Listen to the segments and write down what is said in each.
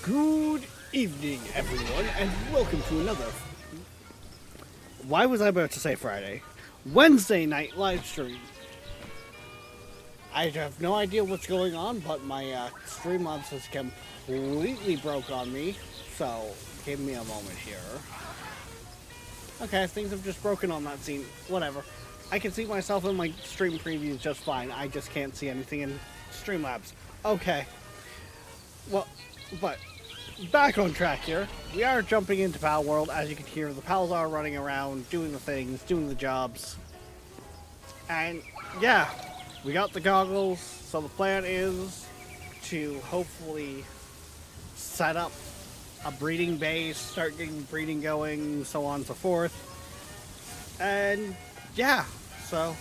Good evening, everyone, and welcome to another. Why was I about to say Friday? Wednesday night live stream. I have no idea what's going on, but my Streamlabs has completely broke on me, so give me a moment here. Okay, things have just broken on that scene. Whatever. I can see myself in my stream previews just fine. I just can't see anything in Streamlabs. Okay. Well, but back on track here. We are jumping into Pal World. As you can hear, the pals are running around, doing the things, doing the jobs. And yeah, we got the goggles. So the plan is to hopefully set up a breeding base, start getting breeding going, so on and so forth. And yeah, so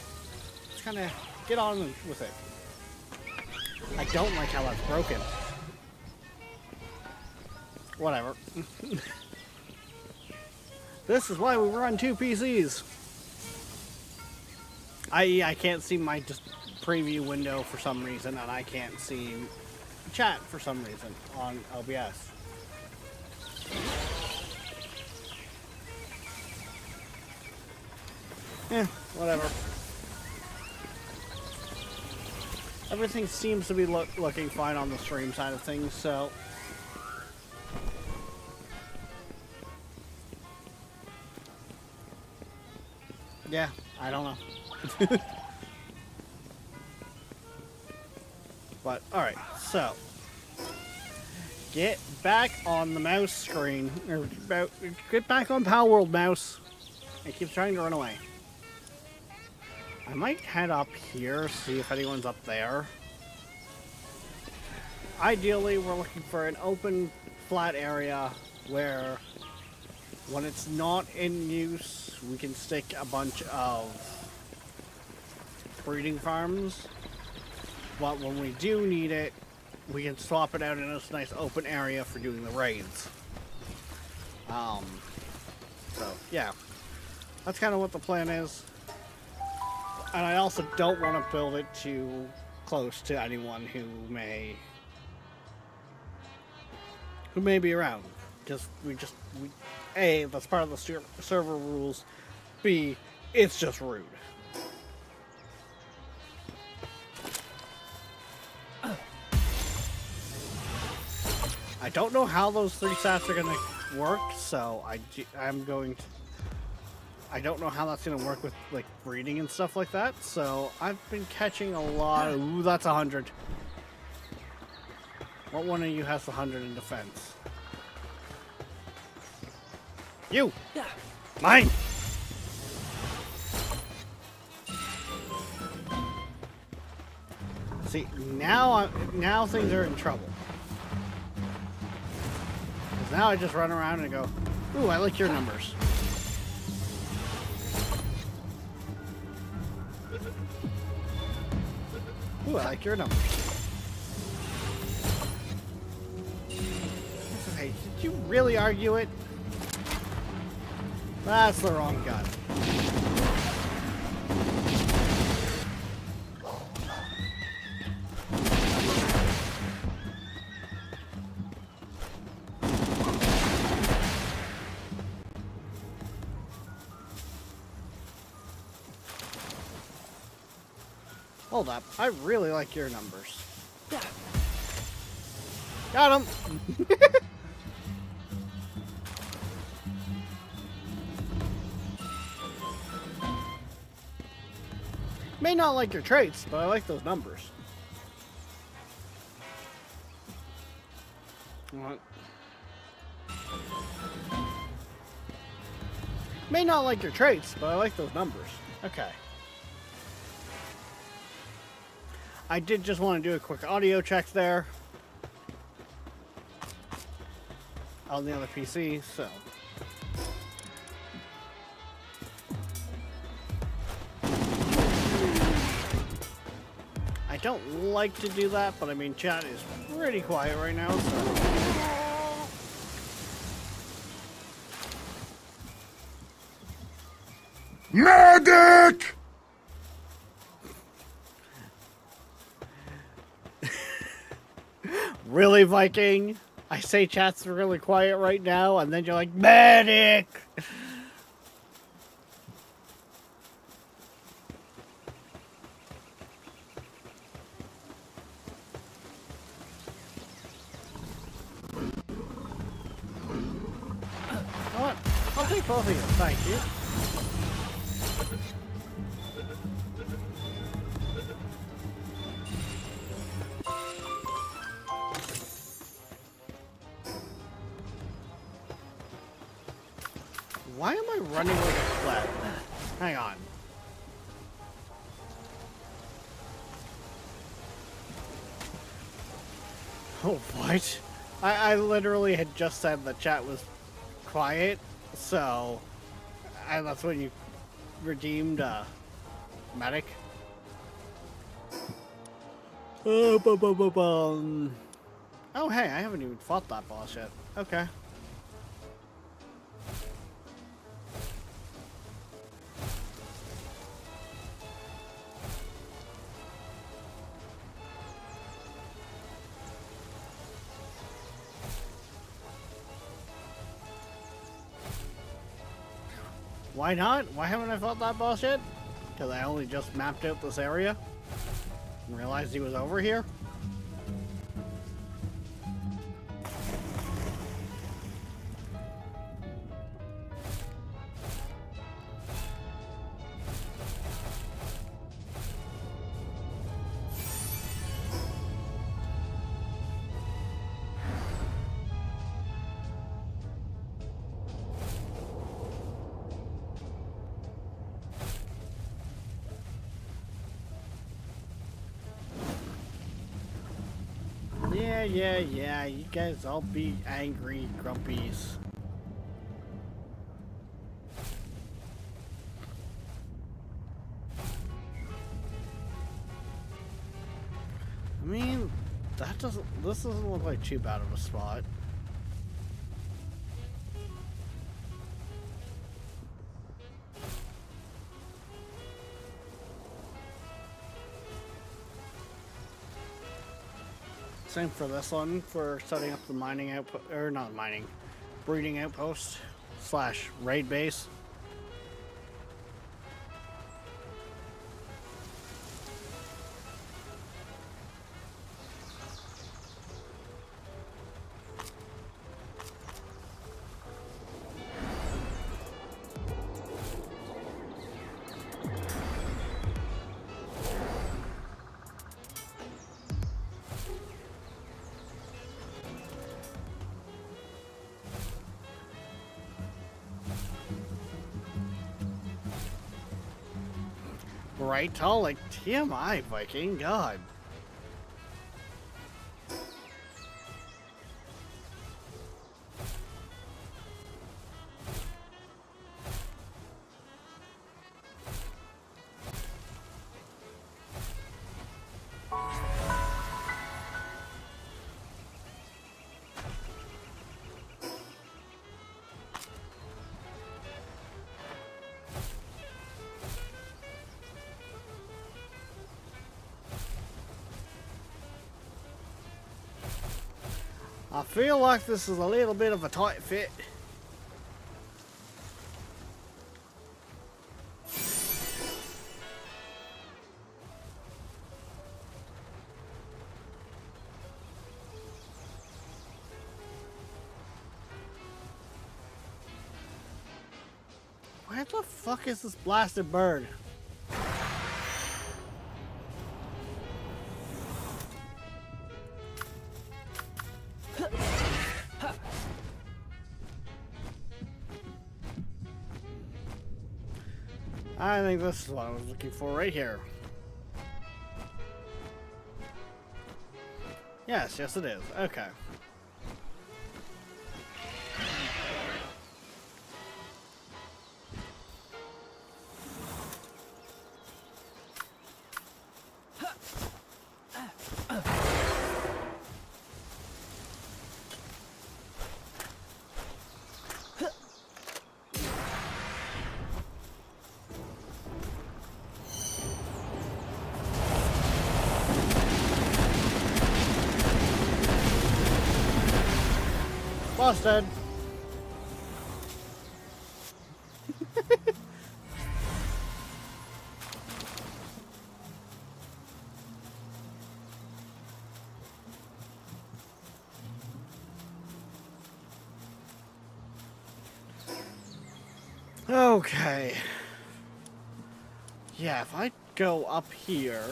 let's kind of get on with it. I don't like how that's broken. Whatever. This is why we run two PCs. I can't see my just preview window for some reason, and I can't see chat for some reason on OBS. Whatever. Everything seems to be looking fine on the stream side of things, so yeah, I don't know. But, alright, so get back on the mouse screen, or get back on Pal World mouse. It keeps trying to run away. I might head up here, see if anyone's up there. Ideally, we're looking for an open, flat area where, when it's not in use, we can stick a bunch of breeding farms. But when we do need it, we can swap it out in this nice open area for doing the raids. So, yeah. That's kind of what the plan is. And I also don't want to build it too close to anyone who may be around. A, that's part of the server rules. B, it's just rude. I don't know how those 3 stats are going to work, so I don't know how that's going to work with, like, breeding and stuff like that, so I've been catching a lot of... Ooh, that's 100. What one of you has the 100 in defense? You! Mine! See, now things are in trouble. Because now I just run around and go, ooh, I like your numbers. Ooh, I like your numbers. Hey, did you really argue it? That's the wrong gun. Hold up, I really like your numbers. Got him! May not like your traits, but I like those numbers. What? May not like your traits, but I like those numbers. Okay. I did just want to do a quick audio check there on the other PC, so. I don't like to do that, but I mean, chat is pretty quiet right now, so. Medic! Really, Viking? I say chat's really quiet right now, and then you're like, medic! You know what? I'll take both of you, thank you. Why am I running like a sled? Hang on. Oh, what? I literally had just said the chat was quiet, so that's when you redeemed medic. Oh, hey, I haven't even fought that boss yet. Okay. Why not? Why haven't I fought that boss yet? Because I only just mapped out this area and realized he was over here. Yeah, you guys all be angry grumpies. I mean, this doesn't look like too bad of a spot. Same for this one, for setting up the mining outpost, or not mining, breeding outpost / raid base. Right, tall, like TMI, Viking, God. I feel like this is a little bit of a tight fit. Where the fuck is this blasted bird? I think this is what I was looking for right here. Yes, it is. Okay. Busted. Okay. Yeah, if I go up here,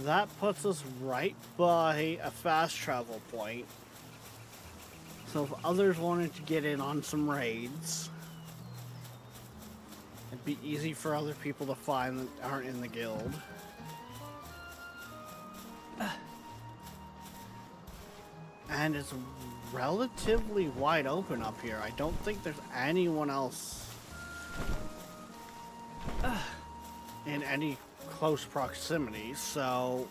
that puts us right by a fast travel point. So if others wanted to get in on some raids, it'd be easy for other people to find that aren't in the guild. And it's relatively wide open up here. I don't think there's anyone else in any close proximity, so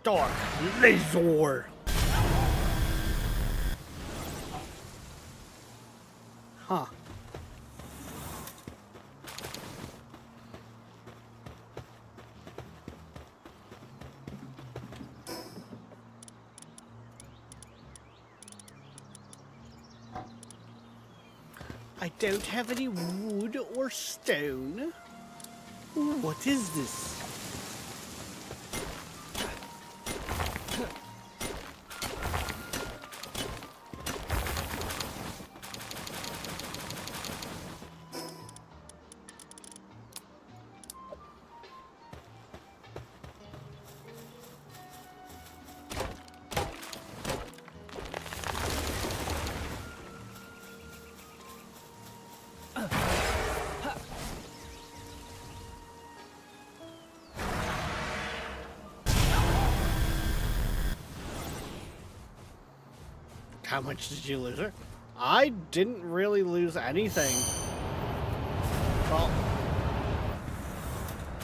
Dark Laser. Huh. I don't have any wood or stone. What is this? How much did you lose her? I didn't really lose anything. Well,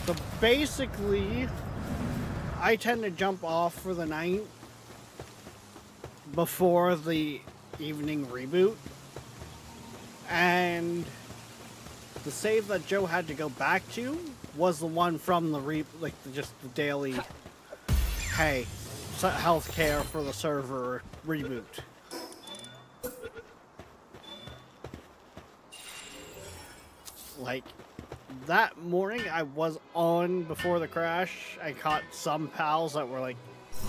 so basically, I tend to jump off for the night before the evening reboot. And the save that Joe had to go back to was the one from the just the daily, hey, healthcare for the server reboot. Like, that morning I was on before the crash. I caught some pals that were like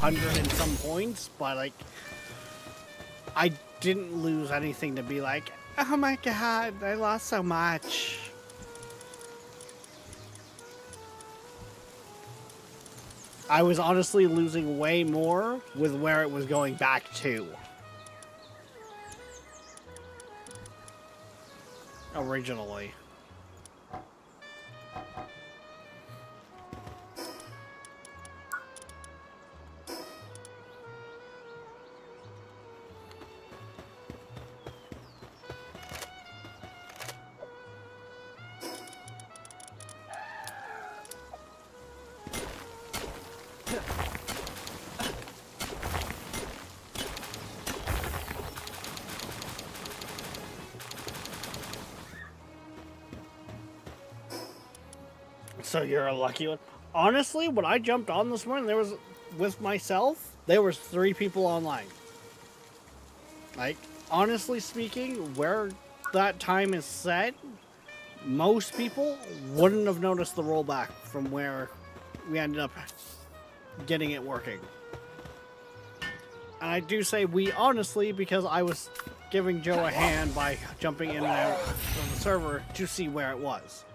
100 and some points, but like, I didn't lose anything to be like, oh my god, I lost so much. I was honestly losing way more with where it was going back to. Originally. So you're a lucky one. Honestly, when I jumped on this morning, there was, with myself, there was 3 people online. Like, honestly speaking, where that time is set, most people wouldn't have noticed the rollback from where we ended up getting it working. And I do say we honestly, because I was giving Joe a hand by jumping in and out of the server to see where it was.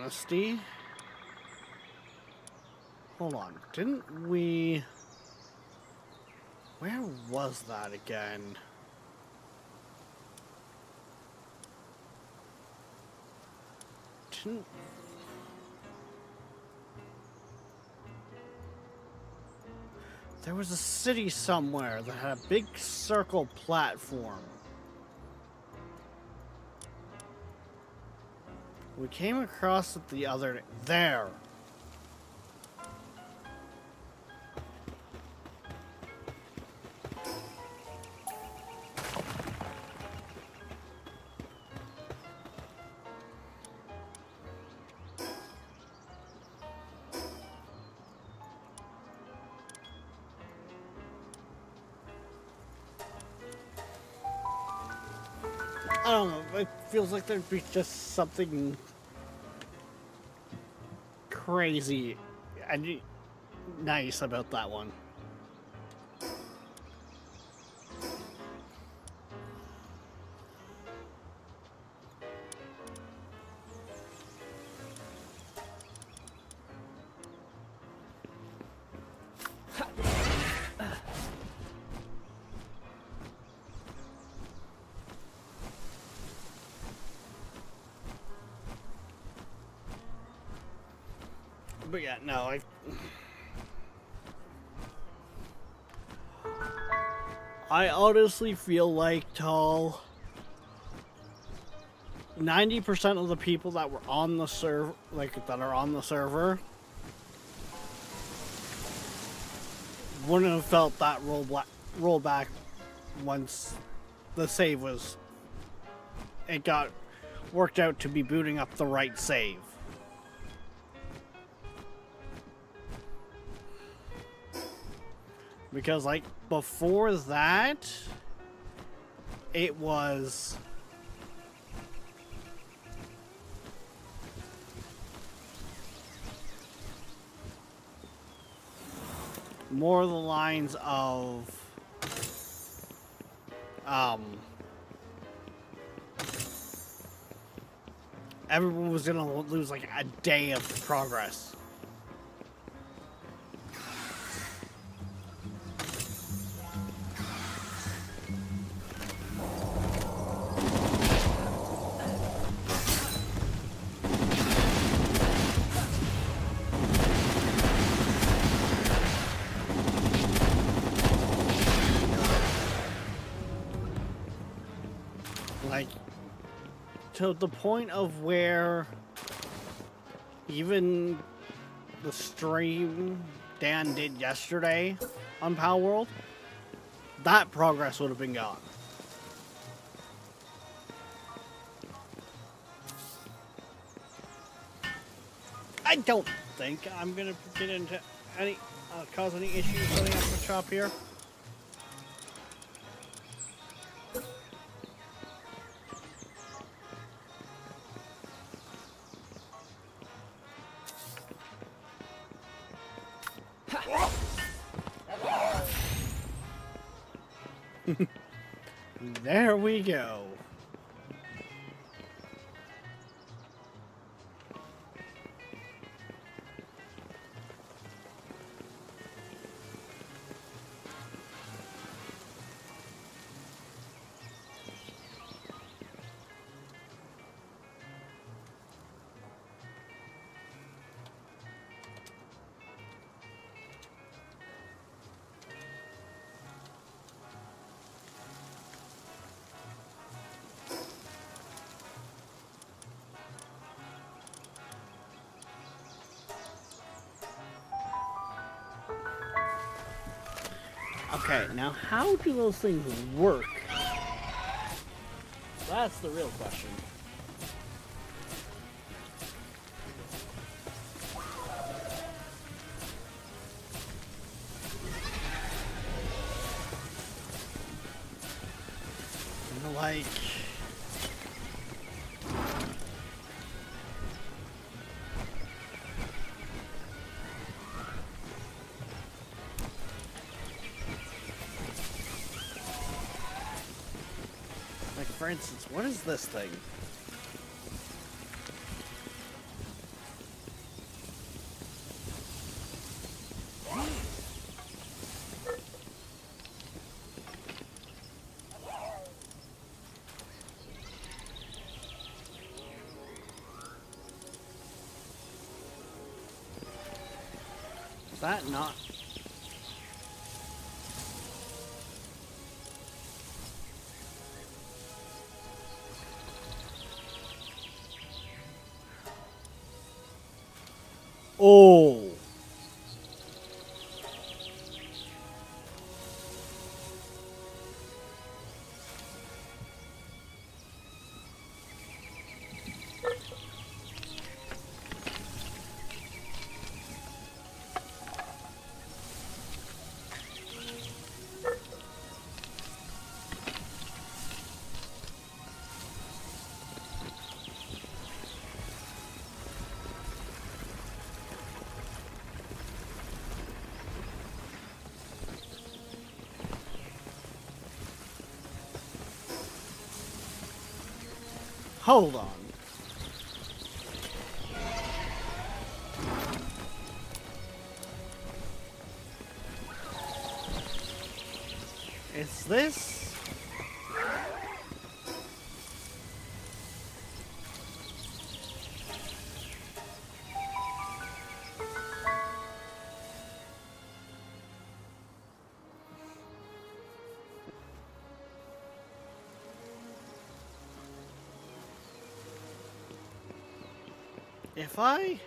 honesty. Hold on, didn't we... Where was that again? Didn't... There was a city somewhere that had a big circle platform. We came across it the other day. There. I don't know, it feels like there'd be just something crazy and nice about that one. But yeah, no, I honestly feel like, Tall, 90% of the people that were on the server, that are on the server, wouldn't have felt that rollback once the save was, it got worked out to be booting up the right save. Because, like, before that, it was... more the lines of... everyone was gonna lose, like, a day of progress. Like, to the point of where even the stream Dan did yesterday on Power World, that progress would have been gone. I don't think I'm gonna get into any cause any issues setting up the shop here. There we go. Okay, now how do those things work? That's the real question. Like... for instance, what is this thing? Is that not? Oh. Hold on. Is this? If I...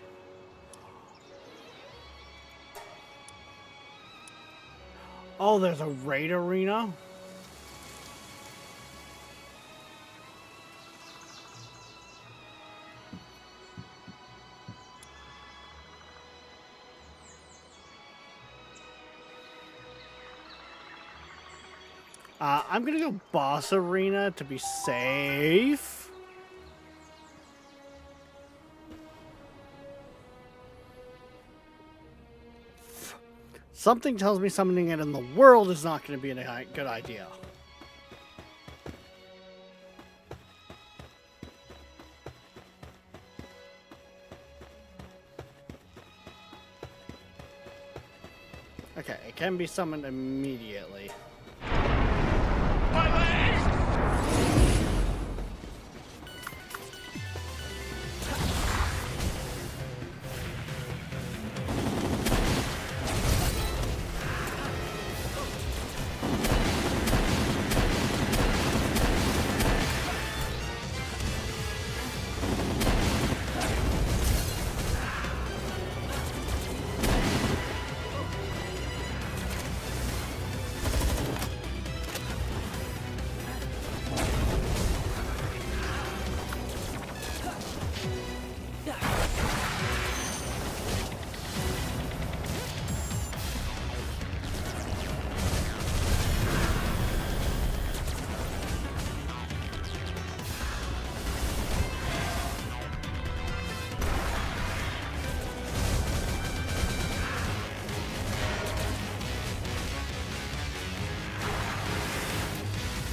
Oh, there's a raid arena? I'm gonna go boss arena to be safe. Something tells me summoning it in the world is not going to be a good idea. Okay, it can be summoned immediately.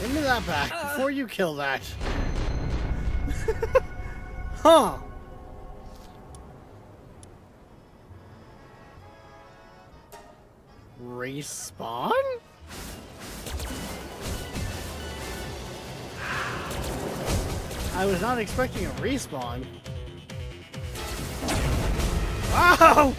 Give me that back before you kill that. Huh. Respawn? I was not expecting a respawn. Wow!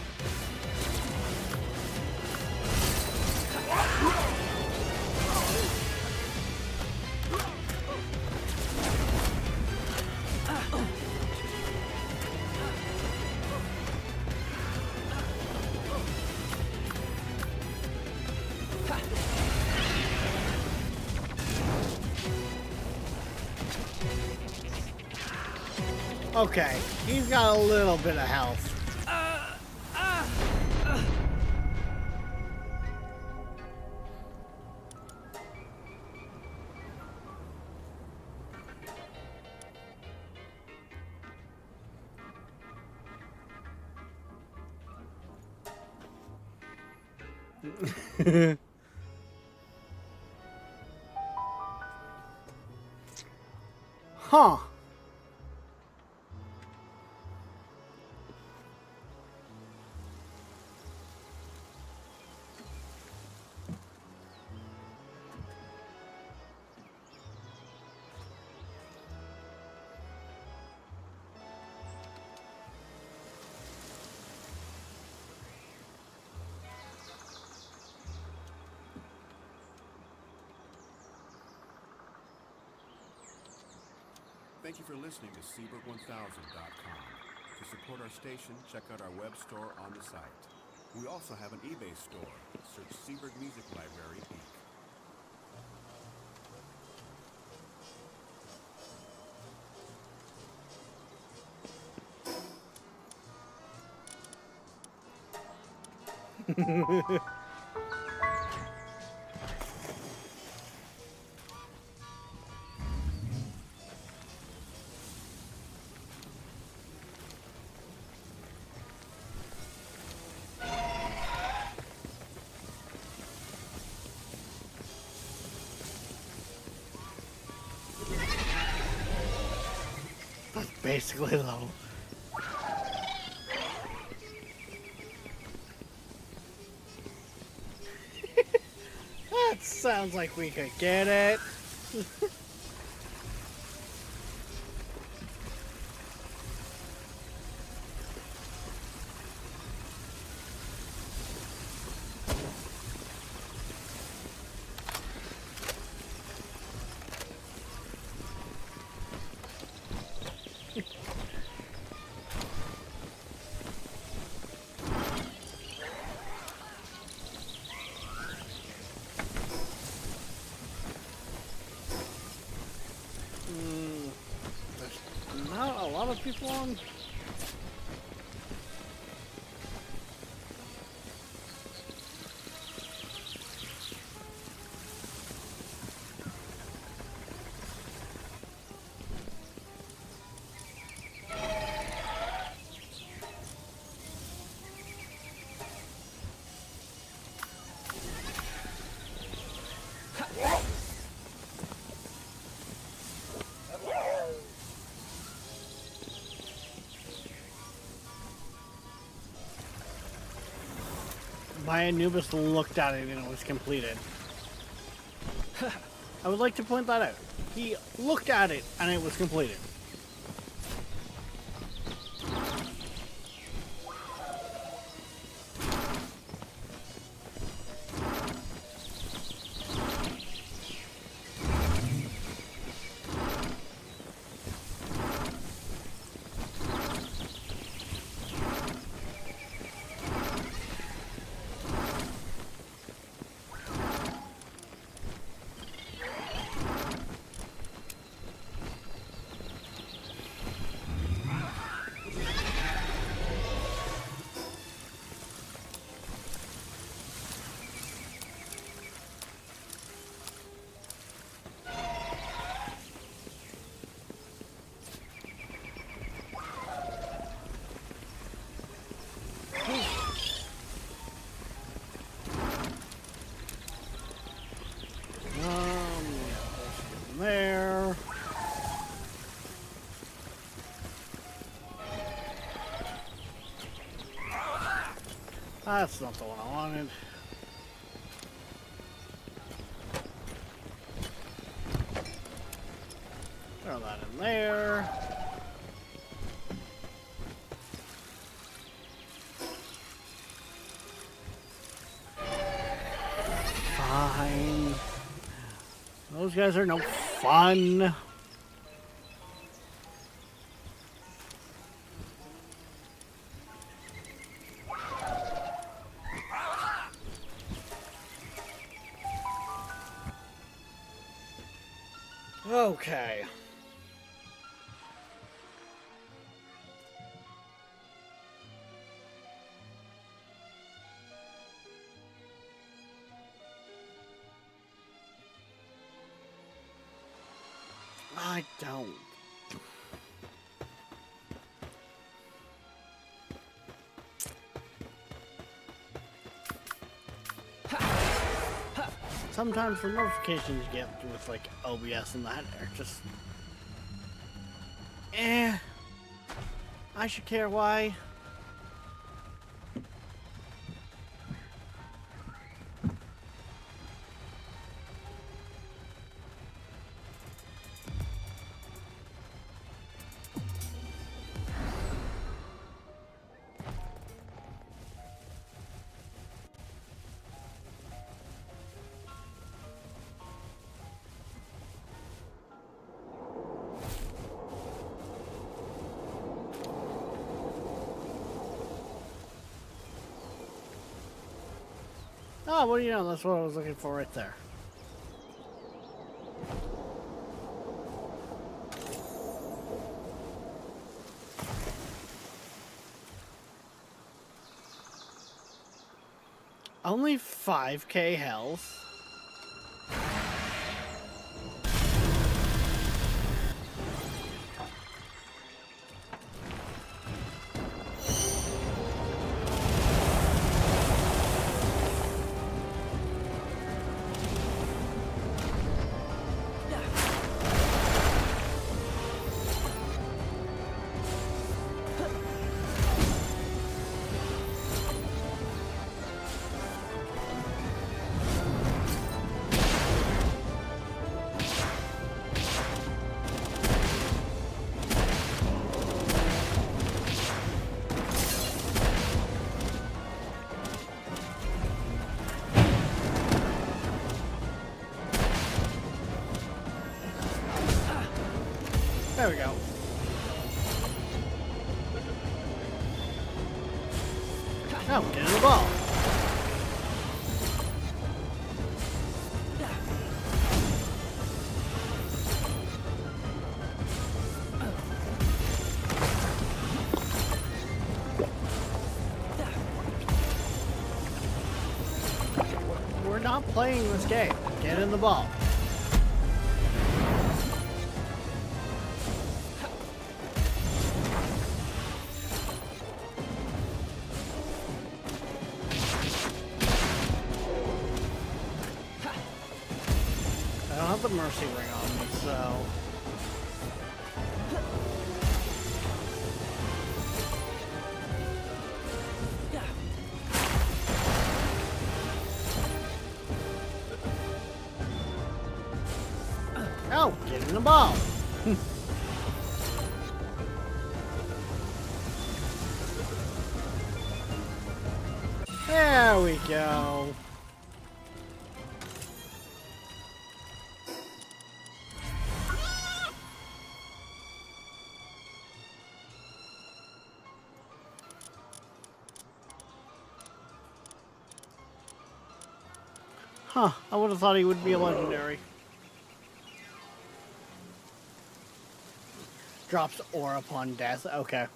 Okay, he's got a little bit of health. Huh. Thank you for listening to Seabird1000.com. To support our station, check out our web store on the site. We also have an eBay store. Search Seabird Music Library, Inc. That's basically the level. That sounds like we could get it. There's not a lot of people on. My Anubis looked at it and it was completed. I would like to point that out. He looked at it and it was completed. There. That's not the one I wanted. Throw that in there. Fine. Those guys are no fun. Okay. I don't. Sometimes the notifications you get with like OBS and that are just I should care why. Oh, what do you know? That's what I was looking for right there. Only 5k health. There we go. Oh, get in the ball. We're not playing this game. Get in the ball. I don't have the mercy ring on me, so... Oh, get in the ball. There we go. Huh, I would have thought he would be a legendary. Drops ore upon death. Okay.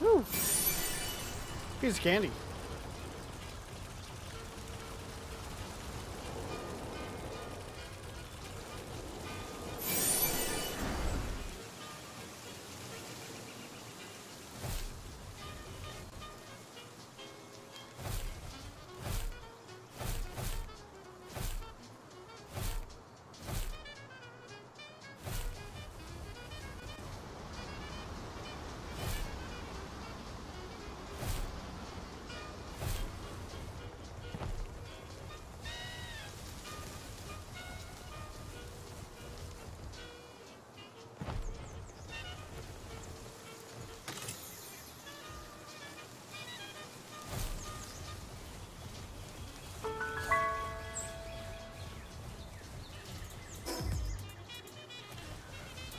Woo. Piece of candy.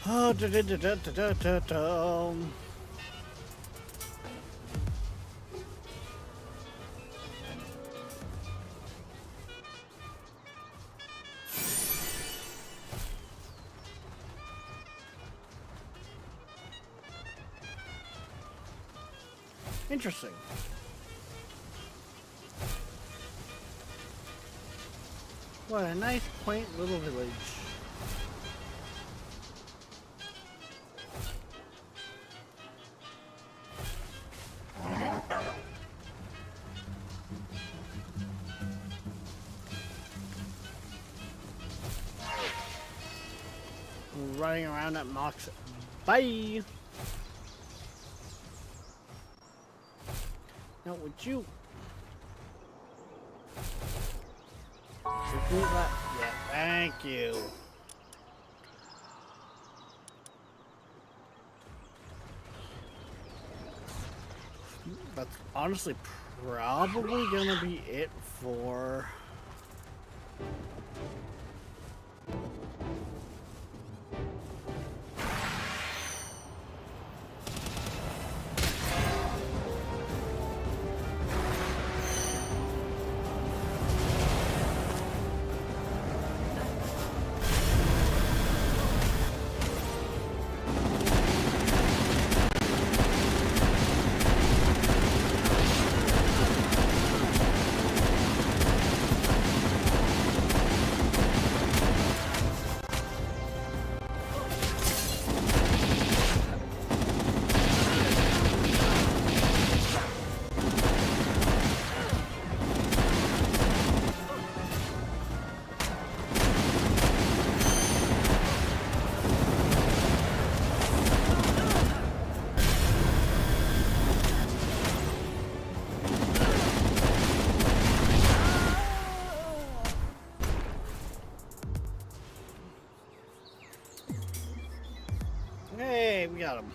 Oh, da. Interesting. What a nice, quaint little village. Running around at Mox. Bye! Now, would you... Repeat that? Yeah, thank you. That's honestly probably gonna be it for Hey, we got him.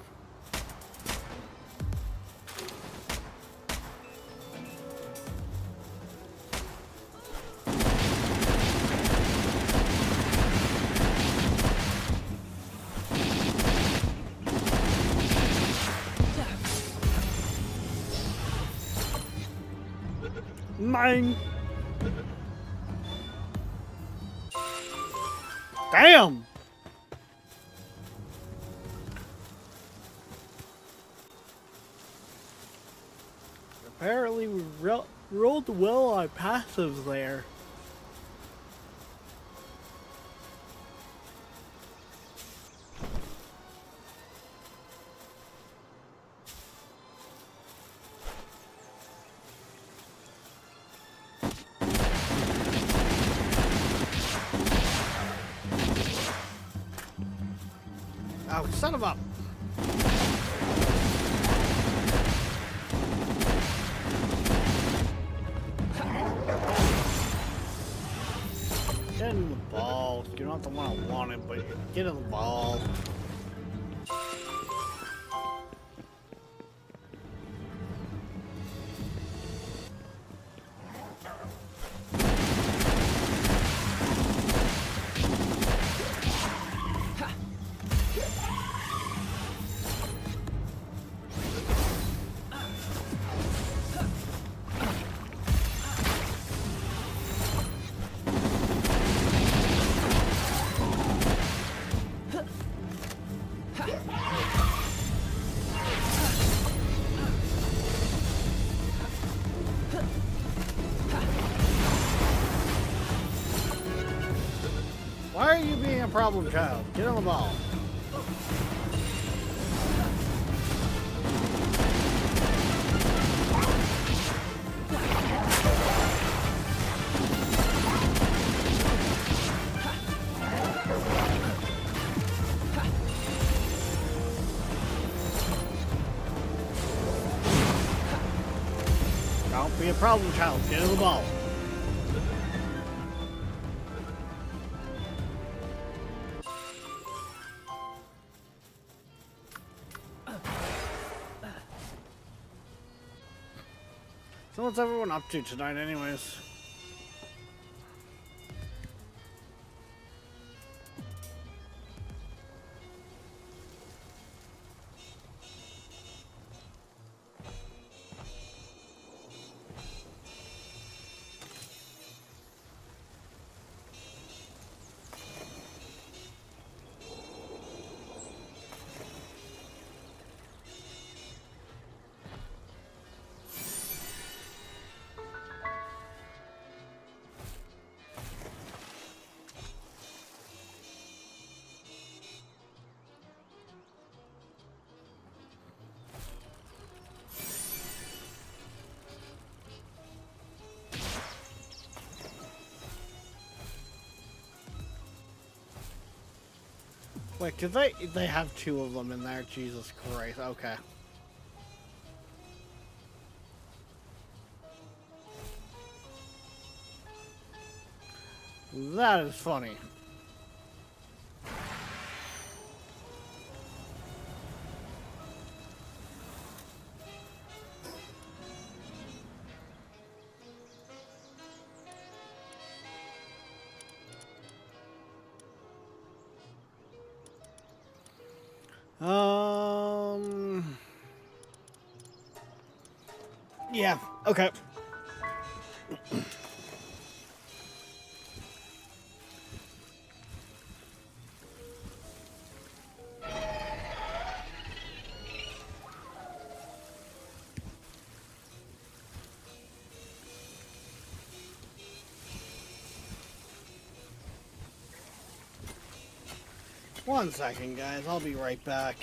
Mine. Damn. Apparently we rolled well on passives there. Oh, son of a... Get in the ball. You're not the one I wanted, but get in the ball. Why are you being a problem child? Get on the ball. Don't be a problem child. Get on the ball. So what's everyone up to tonight anyways? Wait, cause they have two of them in there. Jesus Christ. Okay. That is funny. Um. Yeah. Okay. One second, guys. I'll be right back.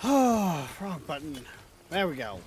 Oh, wrong button. There we go.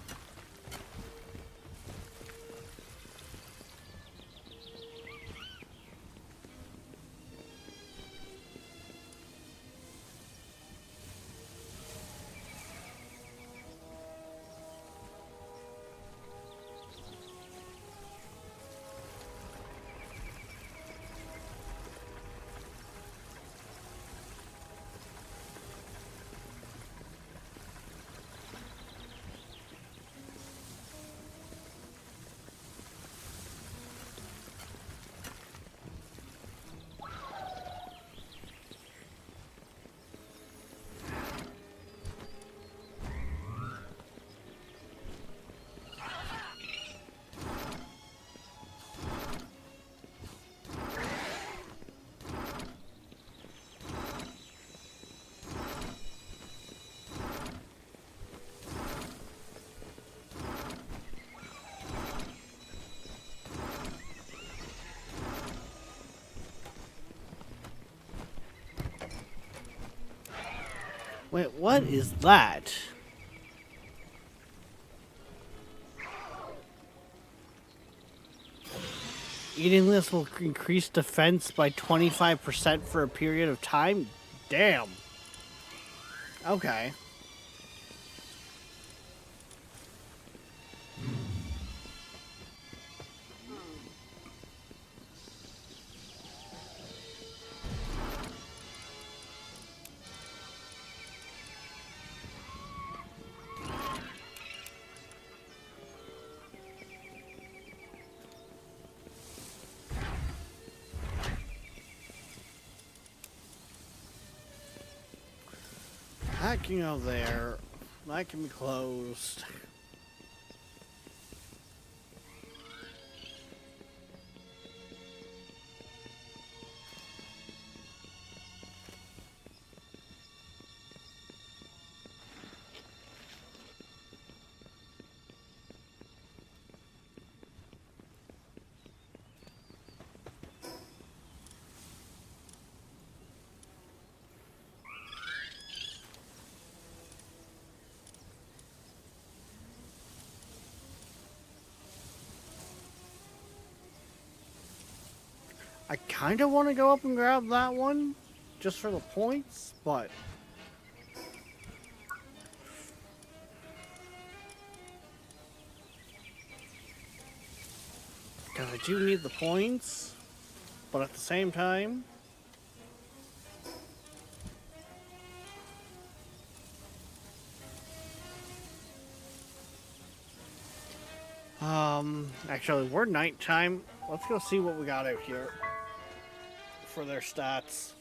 Wait, what is that? Eating this will increase defense by 25% for a period of time? Damn. Okay. That can go there. That can be closed. I kind of want to go up and grab that one just for the points, but because I do need the points, but at the same time, actually, we're nighttime. Let's go see what we got out here for their stats.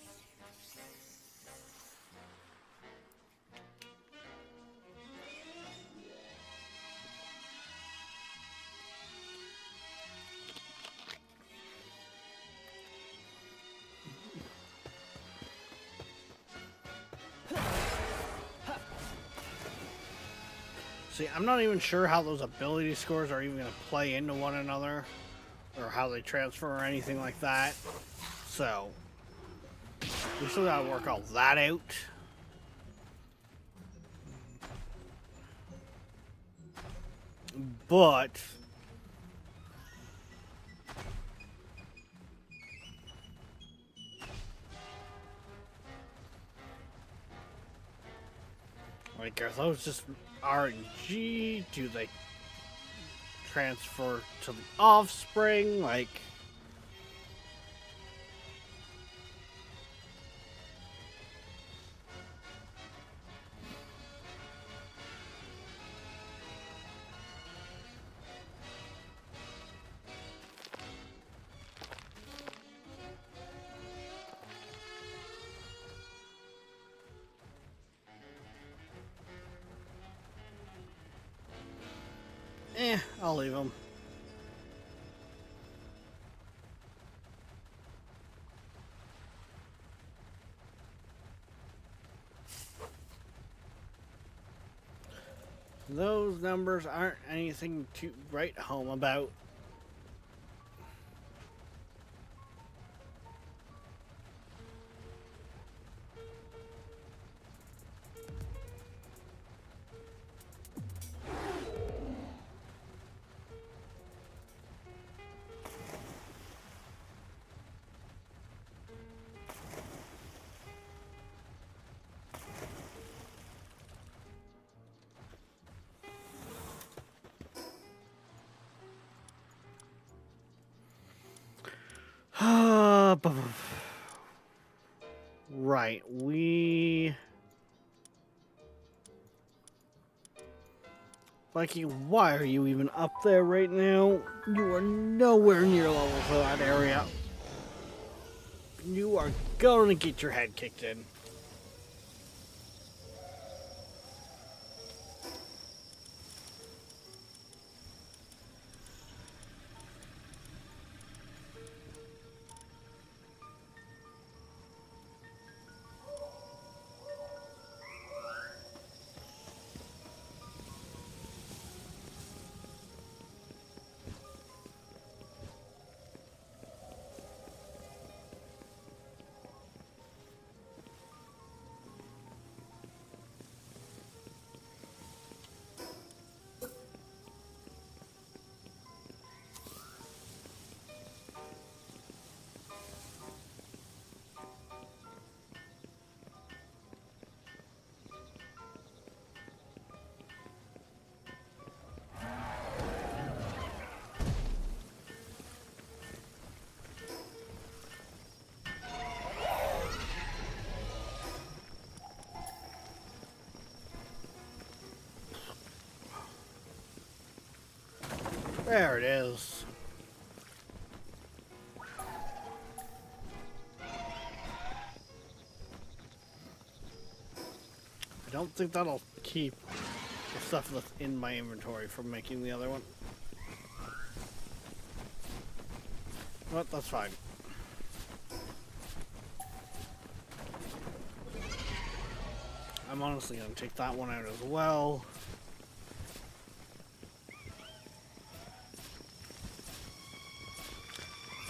See, I'm not even sure how those ability scores are even going to play into one another, or how they transfer or anything like that. So, we still got to work all that out. But like, are those just RNG? Do they transfer to the offspring? Like, I'll leave them. Those numbers aren't anything to write home about. Right, Mikey, why are you even up there right now? You are nowhere near level for that area. You are going to get your head kicked in. There it is. I don't think that'll keep the stuff that's in my inventory from making the other one. But that's fine. I'm honestly going to take that one out as well.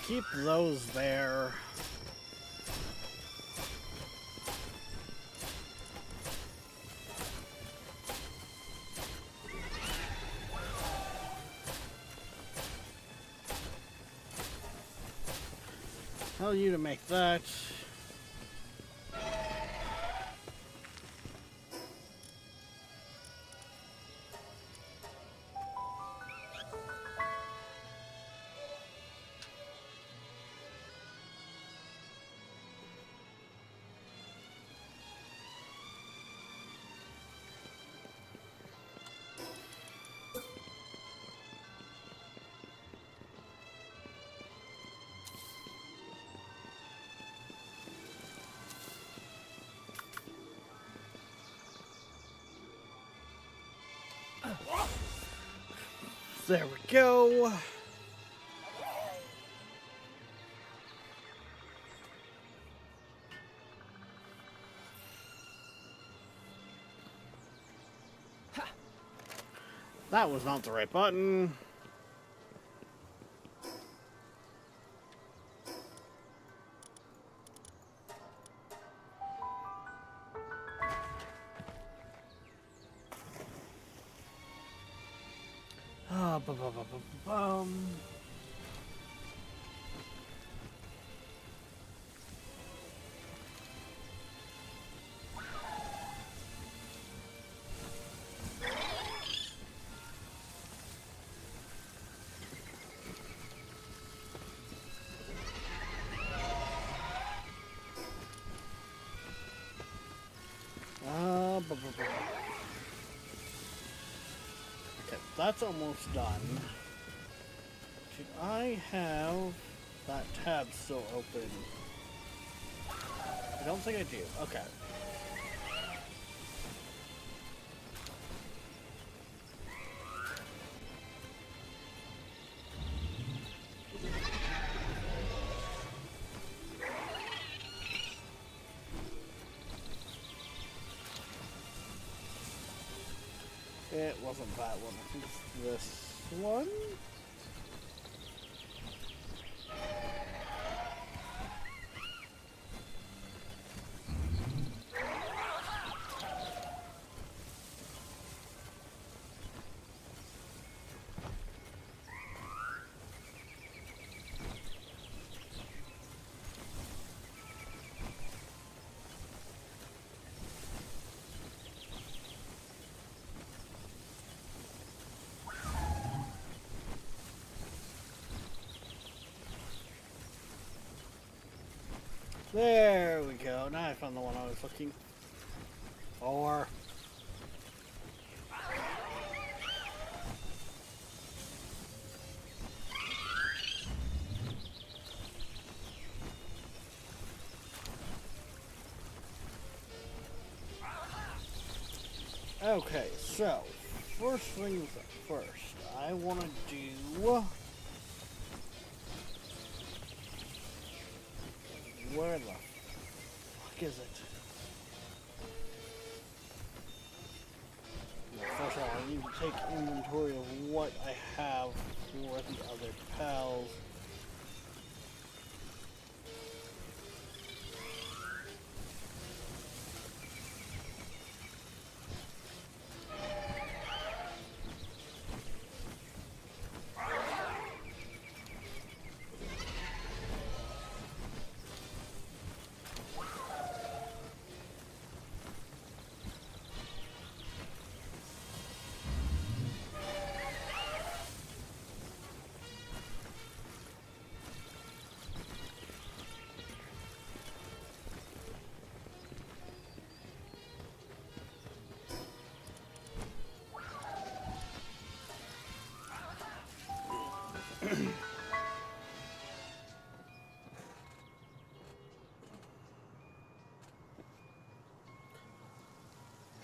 Keep those there. Tell you to make that. There we go. That was not the right button. Bum. Okay, that's almost done. Should I have that tab still open? I don't think I do. Okay. It wasn't that one. I think it's this one. There we go. Now I found the one I was looking for. Okay, so first things first, I want to do. Where the fuck is it? Well, first of all, I need to take inventory of what I have for the other pals.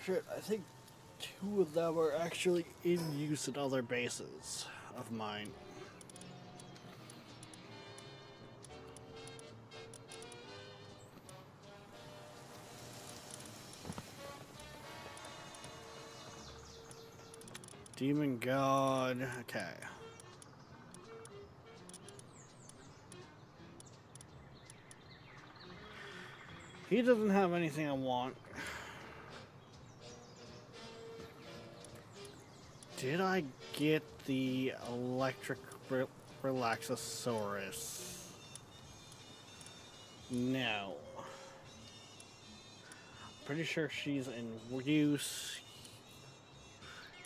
Shit, I think two of them are actually in use at other bases of mine. Demon God, okay. He doesn't have anything I want. Did I get the electric Relaxosaurus? No. Pretty sure she's in use.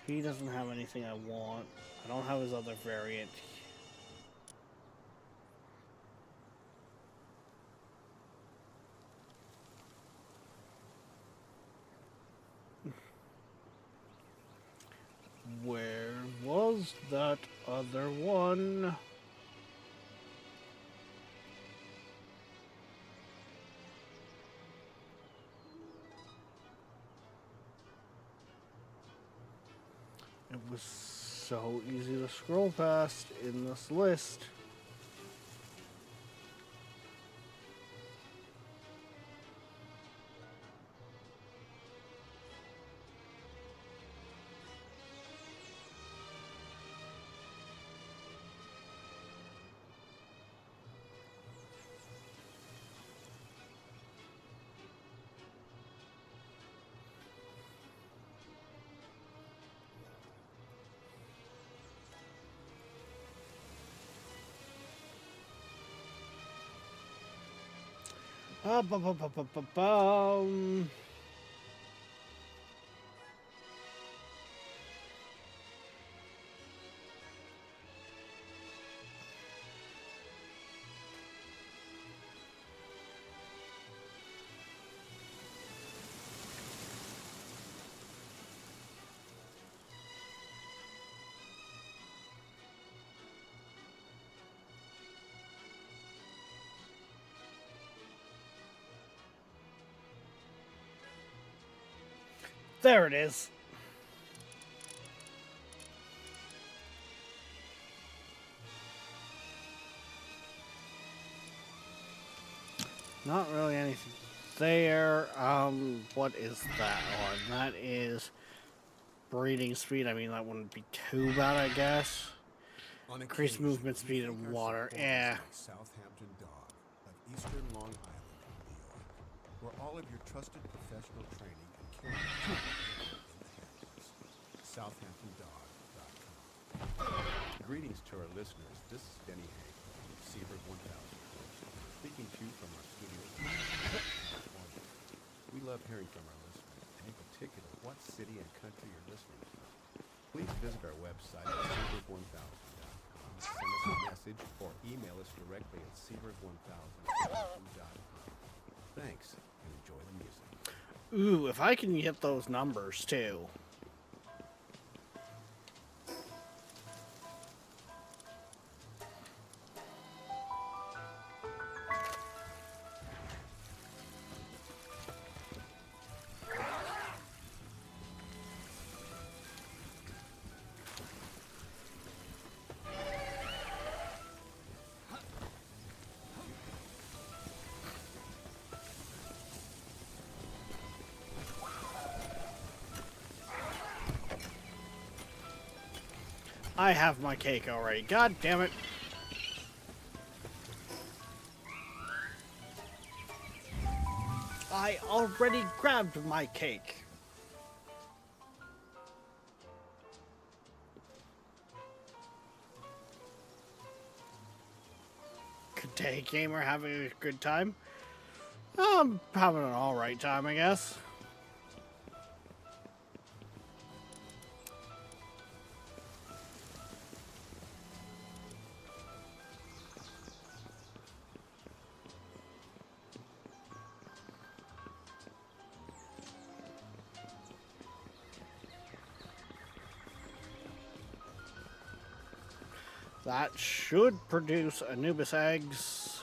He doesn't have anything I want. I don't have his other variant. Where was that other one? It was so easy to scroll past in this list. Bum. There it is. Not really anything there. What is that one? That is breeding speed. I mean, that wouldn't be too bad, I guess. Increased movement speed in water. Yeah. Southampton Dog of Eastern Long Island, New York, where all of your trusted professional training and care in the hands. SouthamptonDog.com. Greetings to our listeners. This is Denny Hank from Seabird 1000. Speaking to you from our studio. We love hearing from our listeners, and in particular, what city and country you're listening from. Please visit our website at Seabird1000.com. Send us a message or email us directly at Seabird1000.com. Thanks, and enjoy the music. Ooh, if I can get those numbers too. I have my cake already. God damn it. I already grabbed my cake. Good day, gamer. Having a good time? I'm having an alright time, I guess. That should produce Anubis eggs.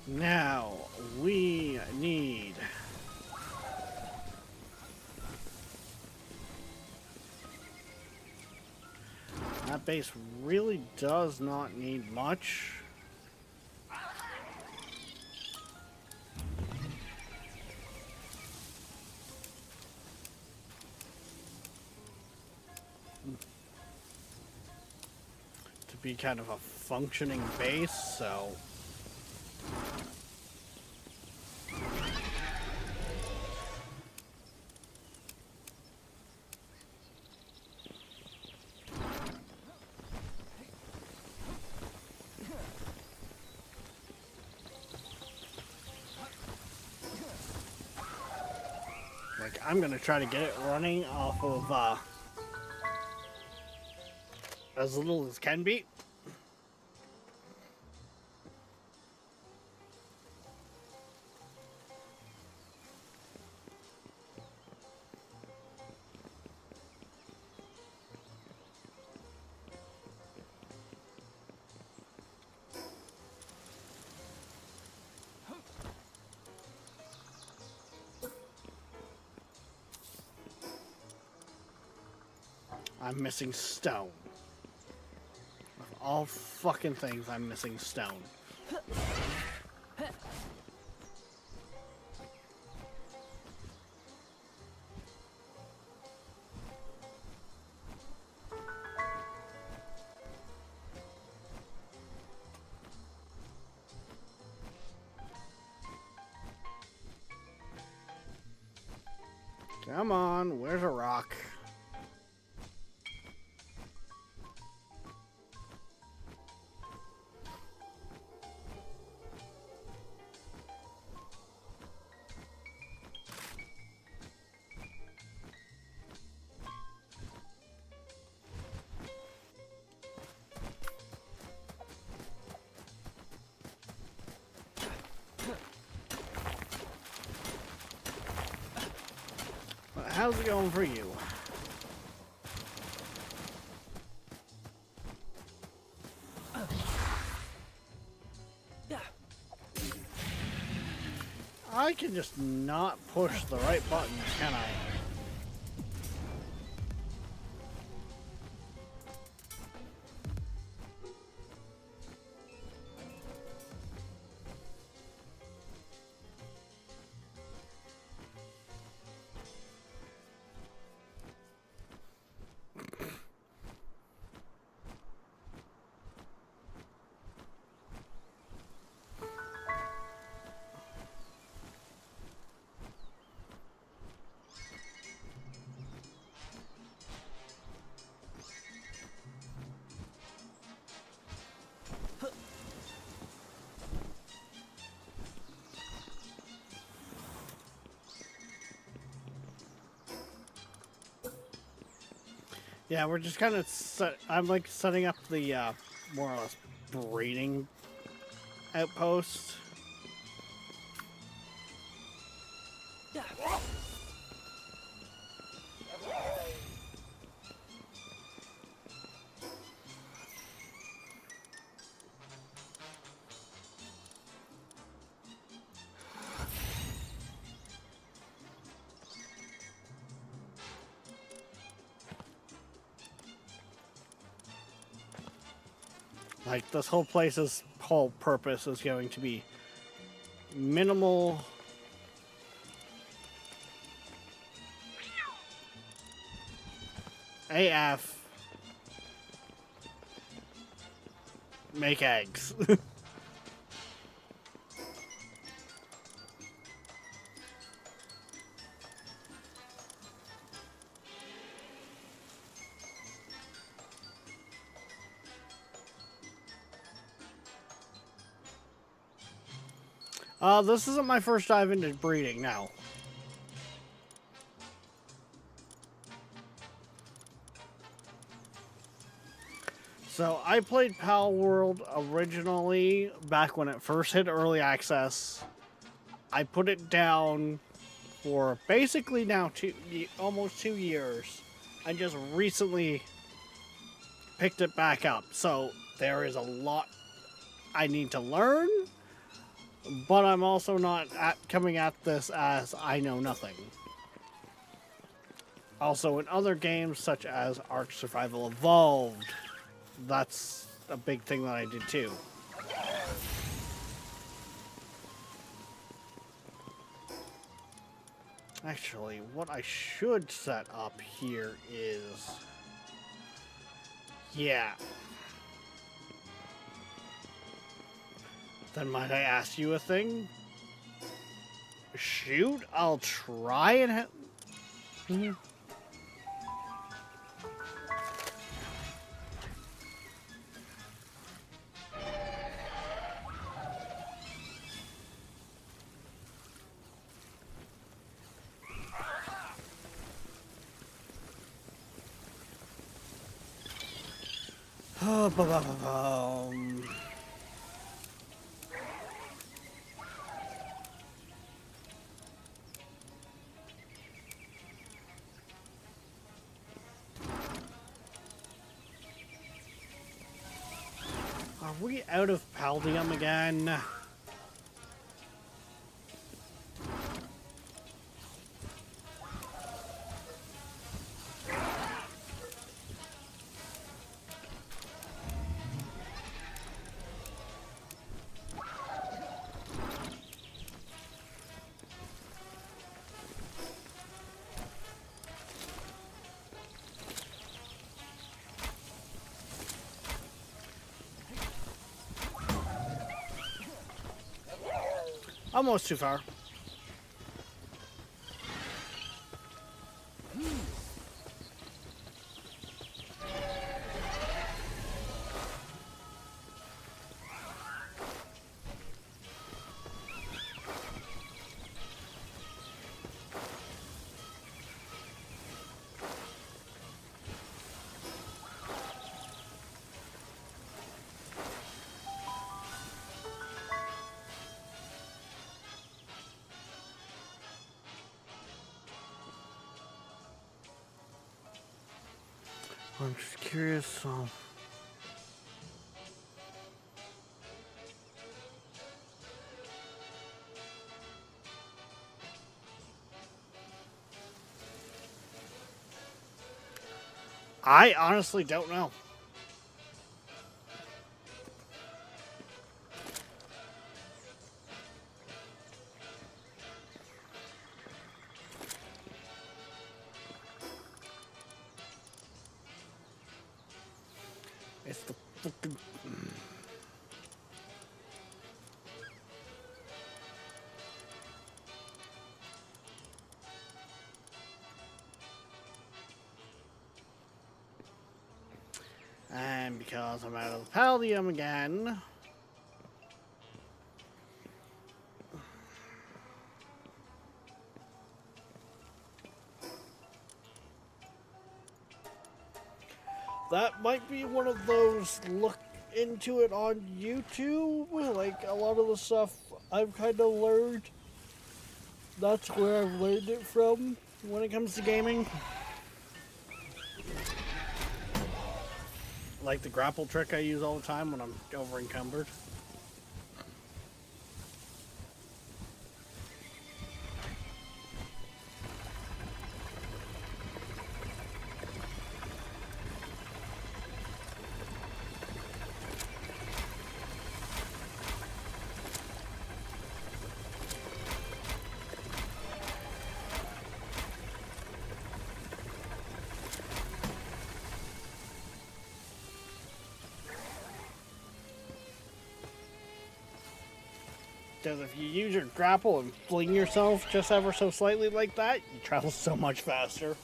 Now we need that base really does not need much. be kind of a functioning base, so... Like, I'm gonna try to get it running off of, as little as can be. I'm missing stone. Of all fucking things, I'm missing stone. Come on, where's a rock? How's it going for you? I can just not push the right button, can I? Yeah, we're just kind of I'm like setting up the more or less breeding outpost. Like, this whole place's whole purpose is going to be minimal AF make eggs. This isn't my first dive into breeding now. So I played Pal World originally back when it first hit early access. I put it down for basically now almost 2 years. I just recently picked it back up. So there is a lot I need to learn. But I'm also not coming at this as I know nothing. Also, in other games such as Ark Survival Evolved, that's a big thing that I did too. Actually, what I should set up here is... Yeah. Then might I ask you a thing? Shoot, I'll try and Mhm. Are we out of Paldium again? Almost too far. I'm just curious. I honestly don't know. It's the fucking. And because I'm out of the Paldium again. That might be one of those look into it on YouTube. Like a lot of the stuff I've kind of learned. That's where I've learned it from when it comes to gaming. Like the grapple trick I use all the time when I'm over encumbered. Because if you use your grapple and fling yourself just ever so slightly like that, you travel so much faster.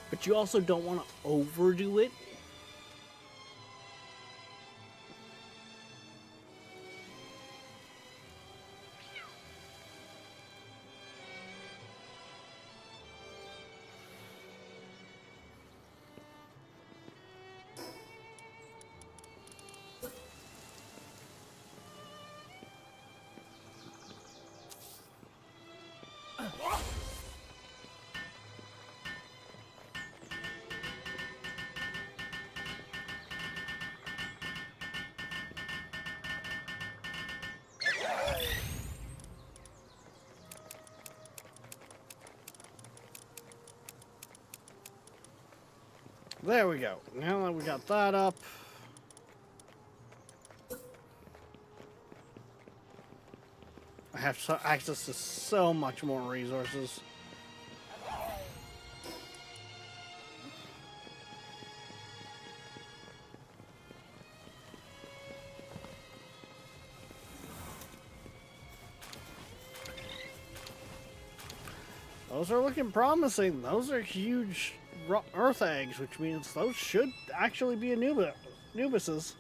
But you also don't want to overdo it. There we go. Now that we got that up. I have access to so much more resources. Those are looking promising. Those are huge earth eggs, which means those should actually be Anubises.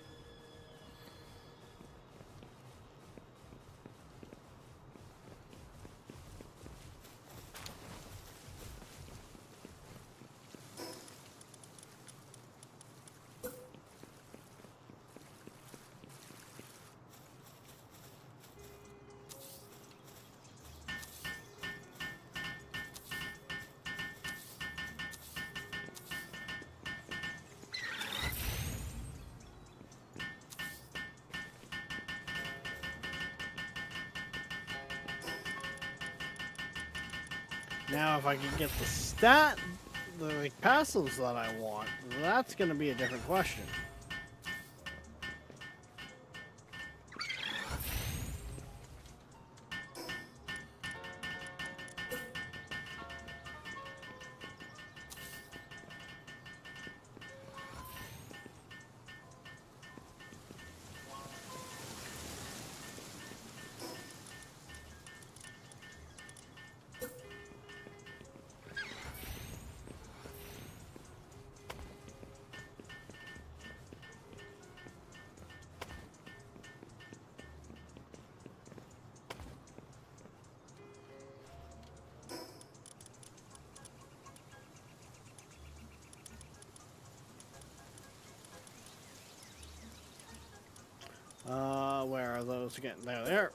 Now, if I can get the like, passives that I want, that's going to be a different question. Where are those again? There.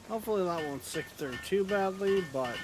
Hopefully that won't stick through too badly, but...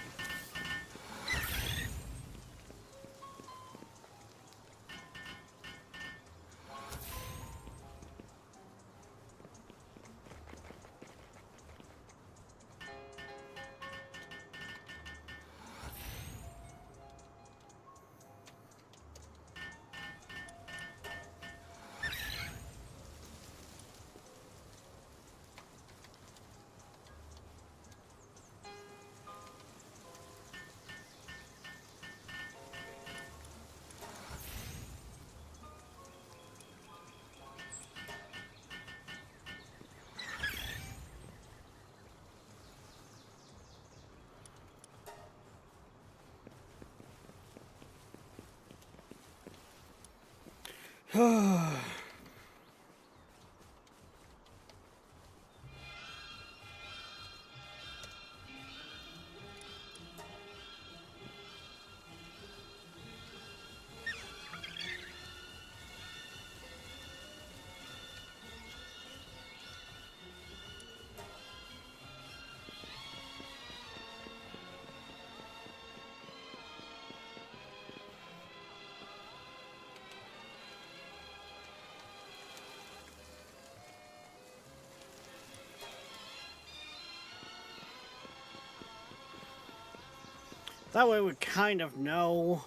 That way we kind of know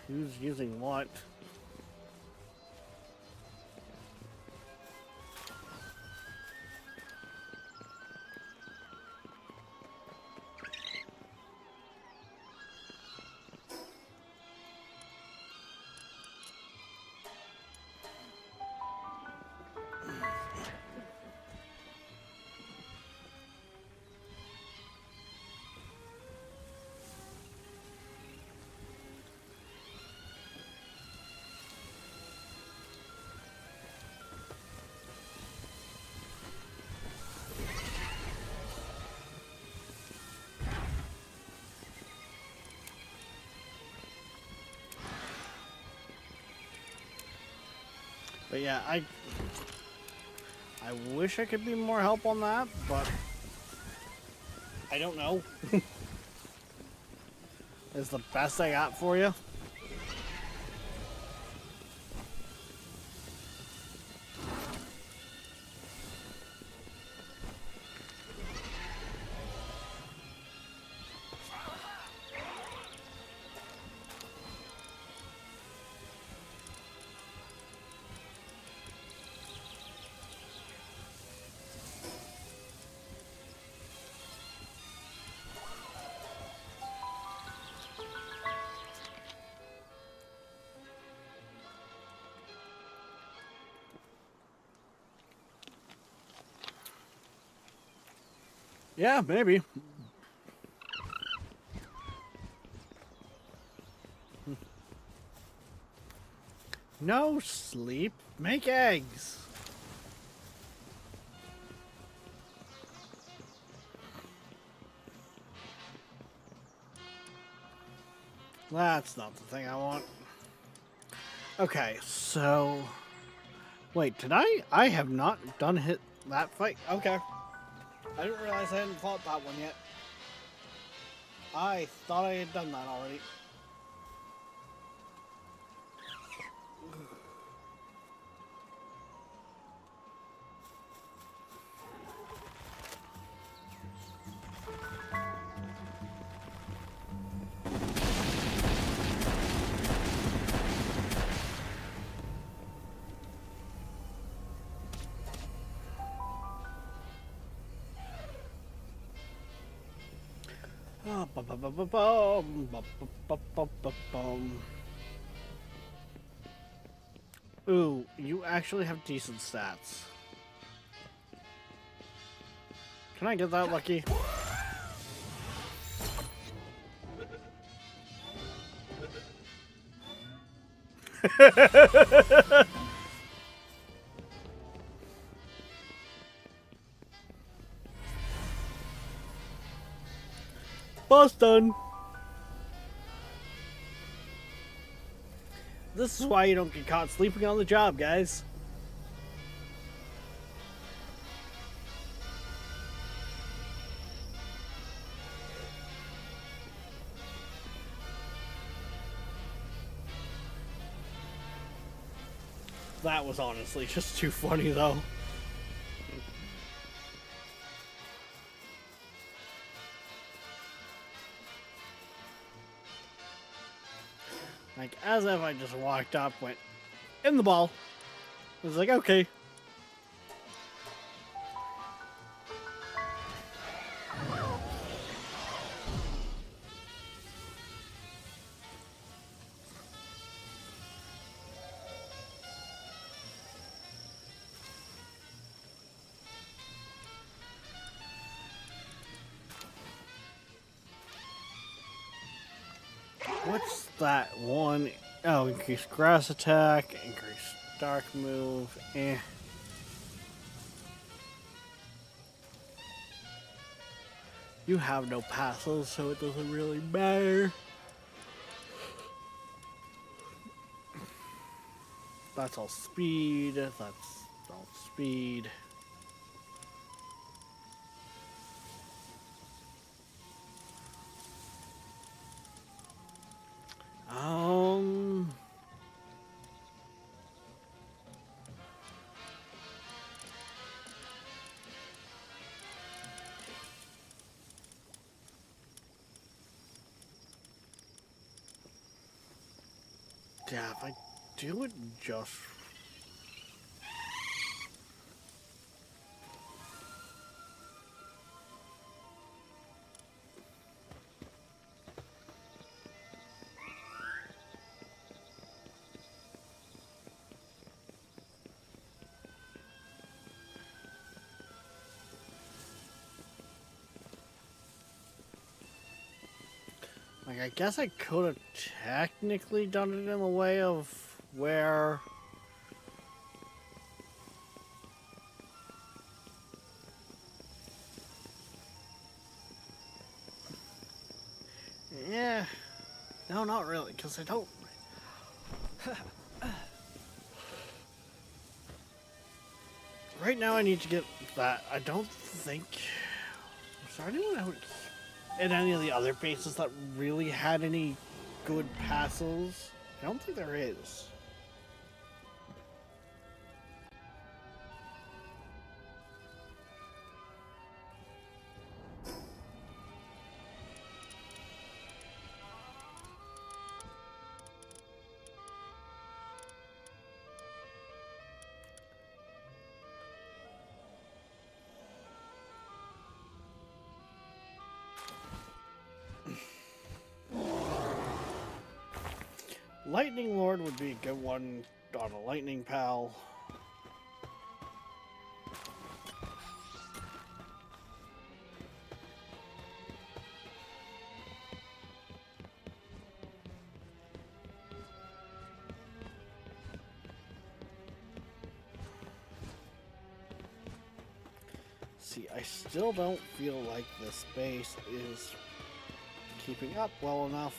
who's using what. But yeah, I wish I could be more help on that, but I don't know. Is the best I got for you. Yeah, maybe. No sleep. Make eggs. That's not the thing I want. Okay, so... Wait, did I? I have not done that fight. Okay. I didn't realize I hadn't fought that one yet. I thought I had done that already. Ooh, you actually have decent stats. Can I get that lucky? Boss done. This is why you don't get caught sleeping on the job, guys. That was honestly just too funny, though. Like, as if I just walked up, went in the ball. I was like, okay. What's that one? Oh, increase grass attack, increase dark move, eh. You have no passives, so it doesn't really matter. That's all speed, that's all speed. Yeah, if I do it just... Like, I guess I could have technically done it in the way of where... Yeah. No, not really, because I don't... Right now I need to get that. I don't think... Is there anyone out in any of the other bases that really had any good passes? I don't think there is. Lightning Lord would be a good one on a Lightning Pal. See, I still don't feel like this base is keeping up well enough.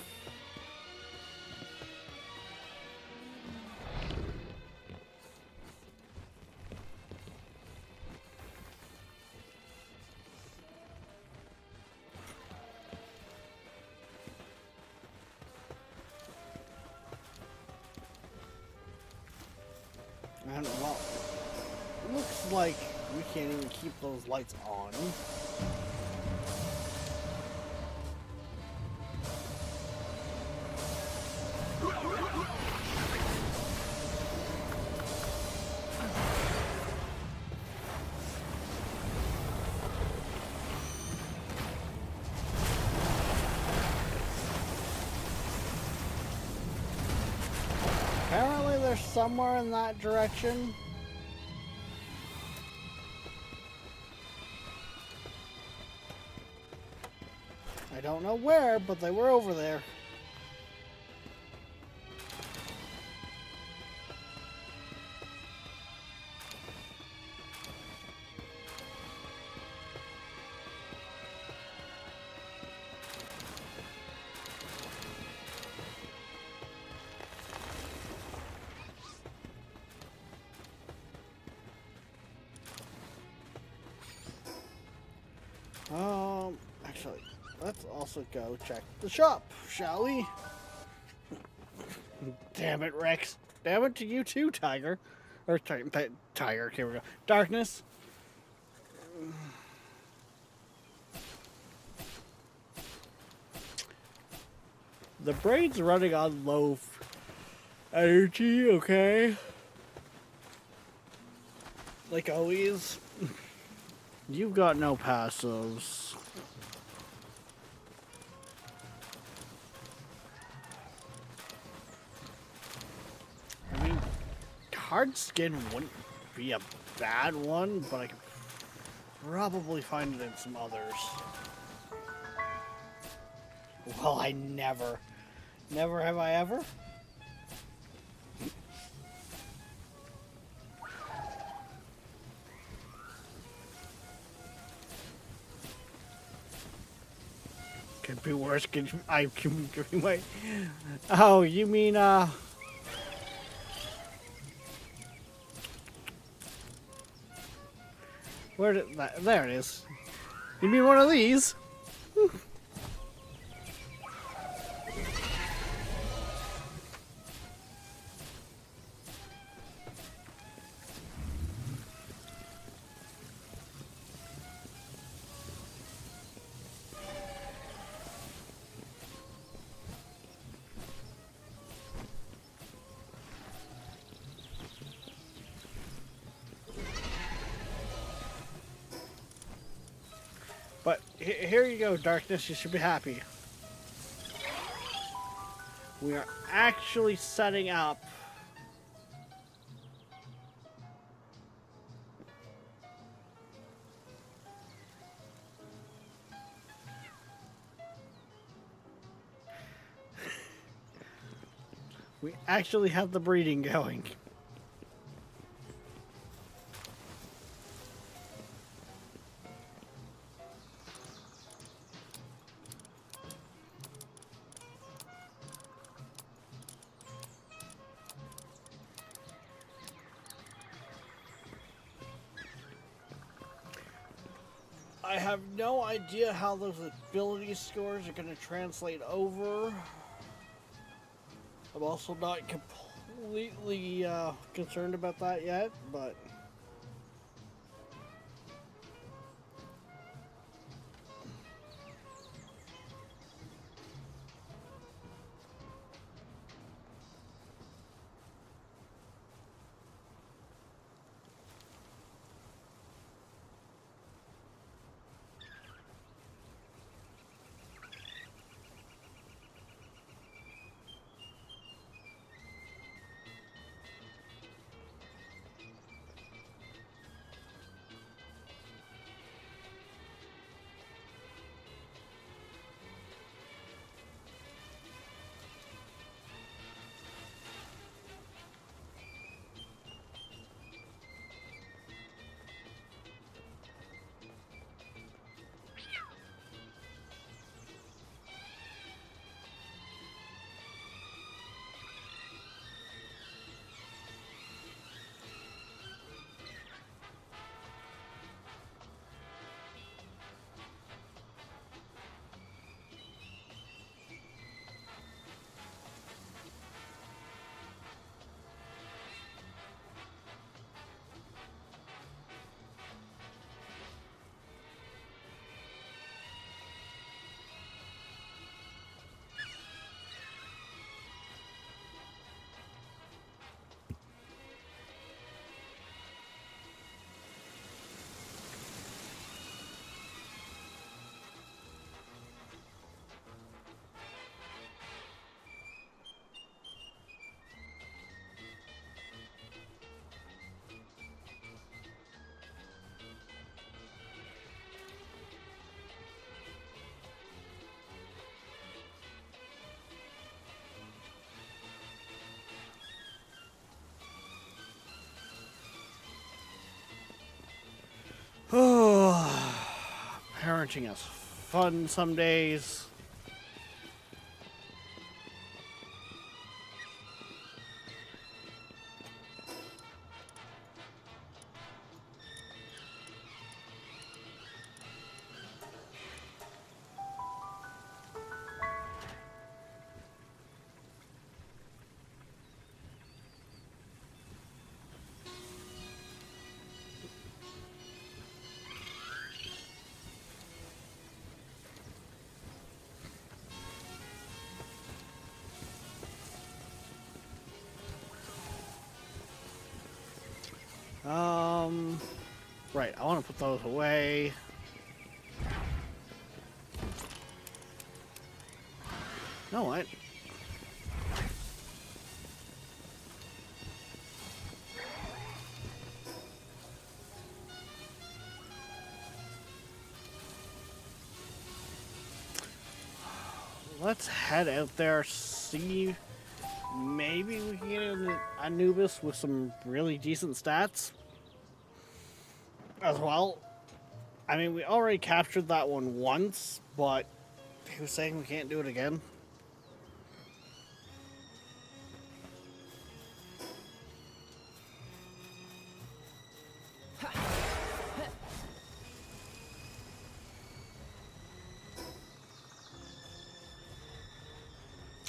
And well, looks like we can't even keep those lights on. Apparently they're somewhere in that direction. I don't know where, but they were over there. Actually, let's also go check the shop, shall we? Damn it, Rex. Damn it to you too, Tiger. Or Tiger, here we go. Darkness. The braid's running on low energy, okay? Like always. You've got no passives. I mean, hard skin wouldn't be a bad one, but I could probably find it in some others. Well, I never. Never have I ever. Could be worse. I can wait. Oh, you mean where did that? There it is. You mean one of these? But here you go, Darkness. You should be happy. We are actually setting up. We actually have the breeding going. I have no idea how those ability scores are going to translate over. I'm also not completely concerned about that yet, but parenting is fun some days. Right, I want to put those away. You know what? Let's head out there, see maybe we can get an Anubis with some really decent stats as well. I mean, we already captured that one once, but he was saying we can't do it again.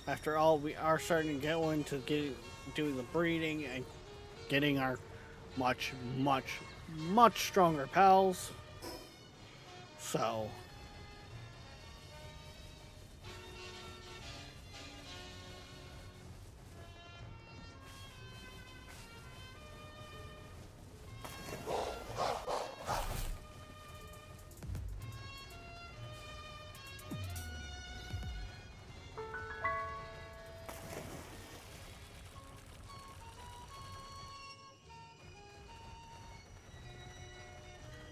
After all, we are starting to go into doing the breeding and getting our much stronger pals. So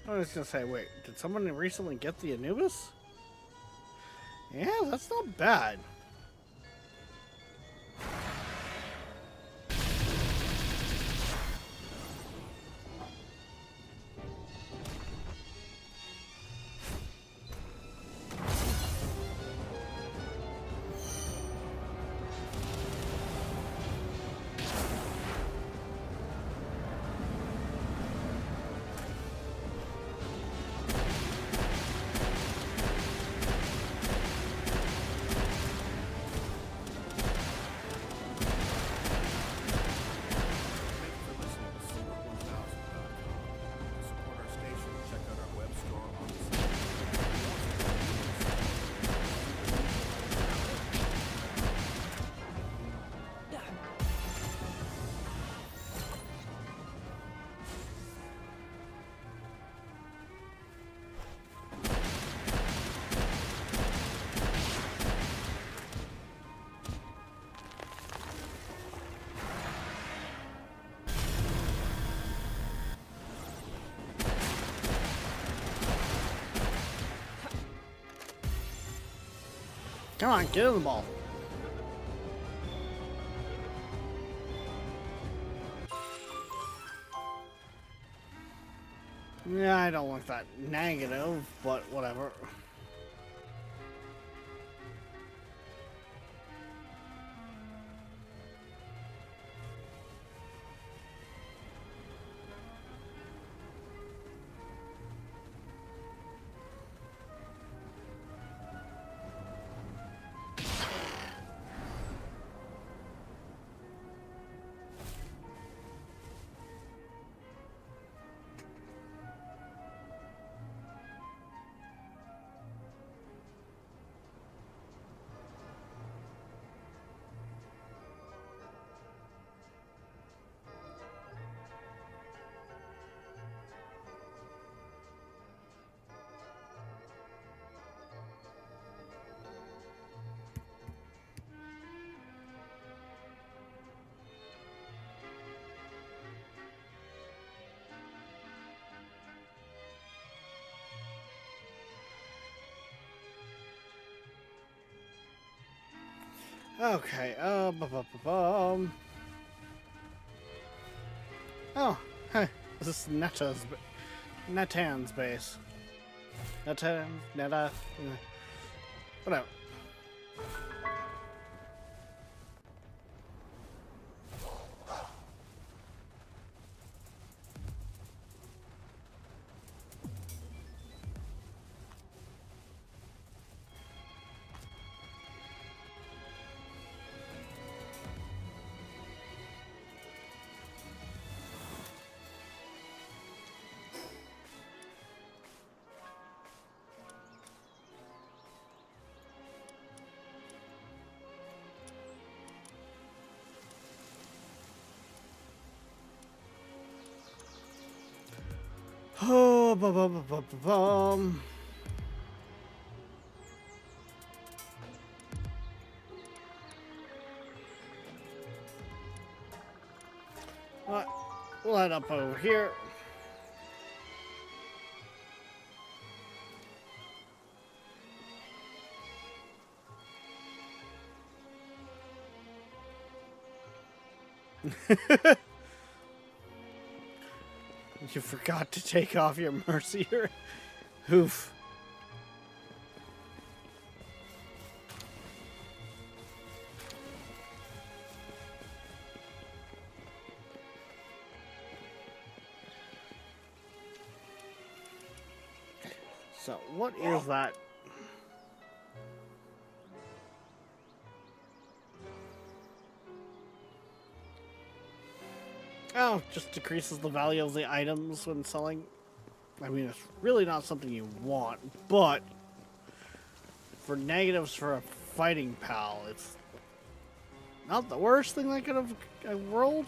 I was gonna say, wait, did someone recently get the Anubis? Yeah, that's not bad. Come on, get in the ball. Yeah, I don't like that negative, but whatever. Okay, Oh, hey, this is Netan's base. Whatever. Oh, bum. What? We'll head up over here. You forgot to take off your Mercier. Oof. So, what is that? Oh, just decreases the value of the items when selling. I mean, it's really not something you want, but for negatives for a fighting pal, it's not the worst thing that could have rolled.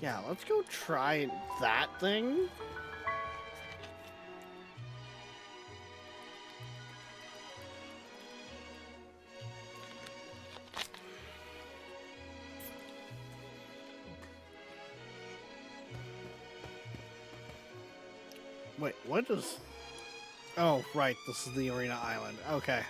Yeah, let's go try that thing. Wait, what is... Oh, right, this is the Arena Island. Okay.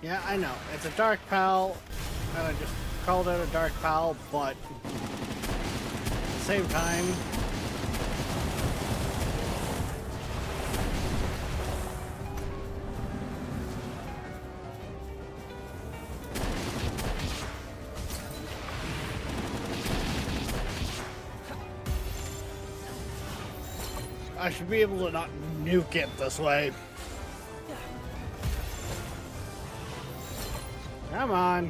Yeah, I know. It's a Dark Pal, and I just called it a Dark Pal, but at the same time... I should be able to not nuke it this way. Come on.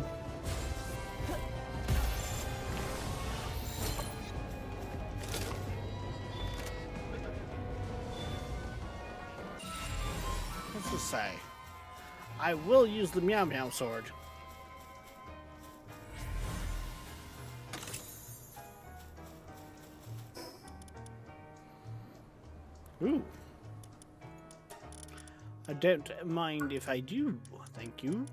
What's this say? I will use the Meow Meow sword. Ooh. I don't mind if I do. Thank you.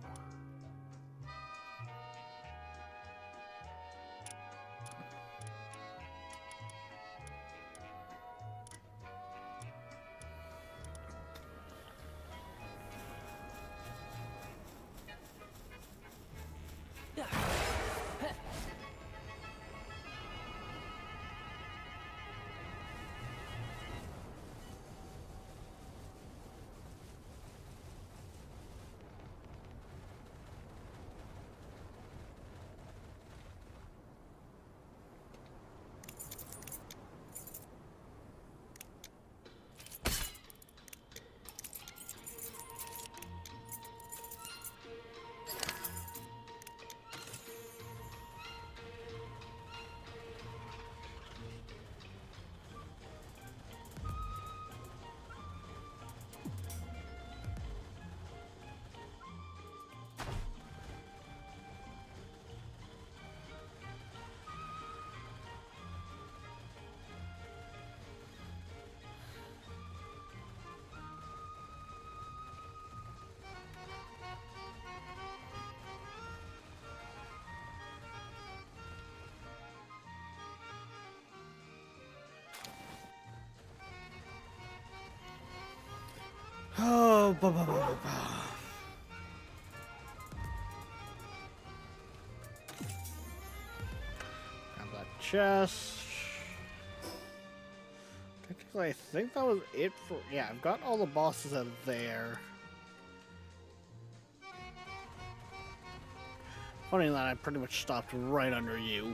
Oh, bah, bah, bah, bah, bah. Grab that chest. Technically, I think that was it for. Yeah, I've got all the bosses out of there. Funny that I pretty much stopped right under you.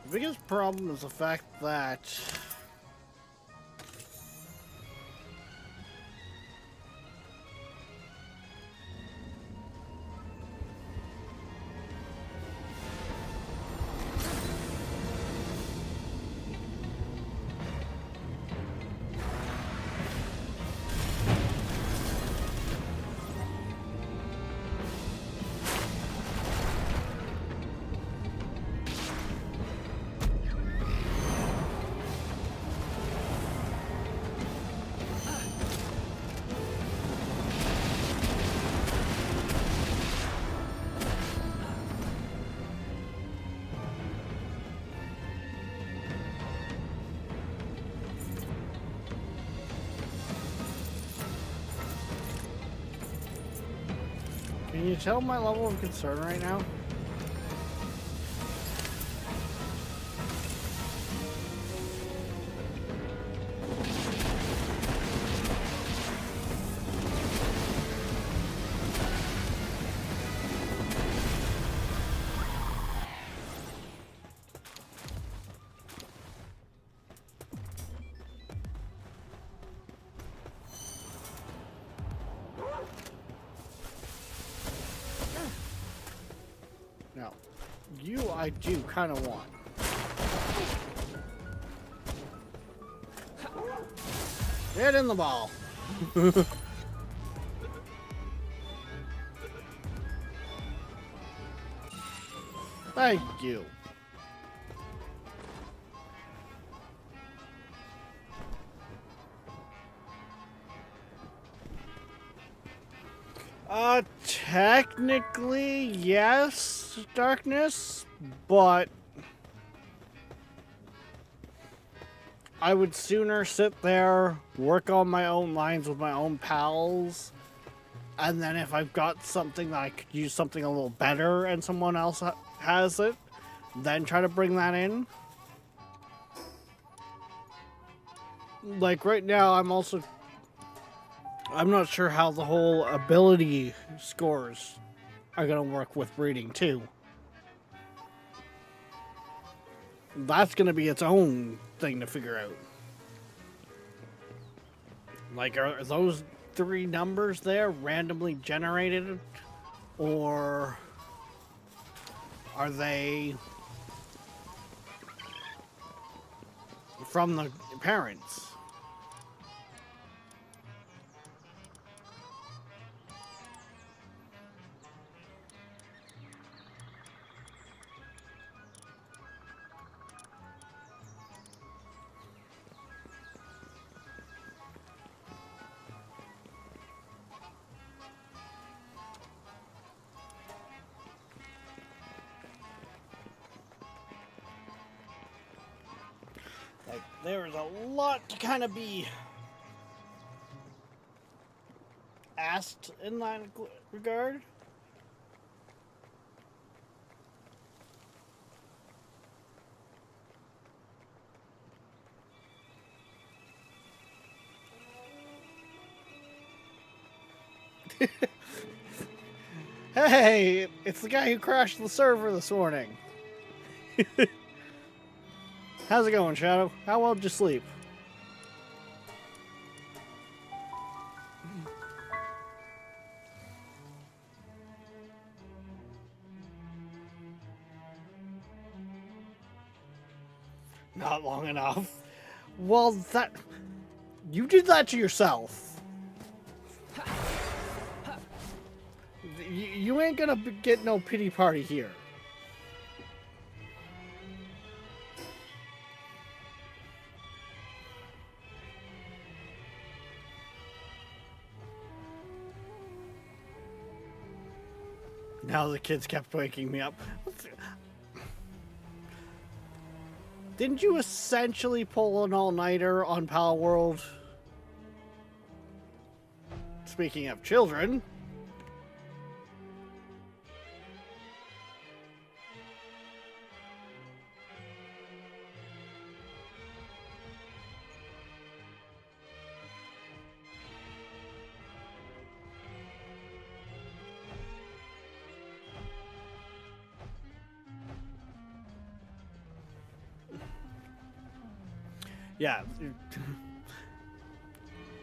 The biggest problem is the fact that can you tell my level of concern right now? No. You, I do kind of want. Get in the ball. Thank you. Technically, yes, darkness, but I would sooner sit there, work on my own lines with my own pals, and then if I've got something that I could use something a little better and someone else has it, then try to bring that in. Like right now, I'm not sure how the whole ability scores are going to work with breeding too. That's going to be its own thing to figure out. Like, are those three numbers there randomly generated, or are they from the parents? There is a lot to kind of be asked in that regard. Hey, it's the guy who crashed the server this morning. How's it going, Shadow? How well did you sleep? Not long enough. Well, that... You did that to yourself. You ain't gonna get no pity party here. Now the kids kept waking me up. Didn't you essentially pull an all-nighter on Pal World? Speaking of children. Yeah.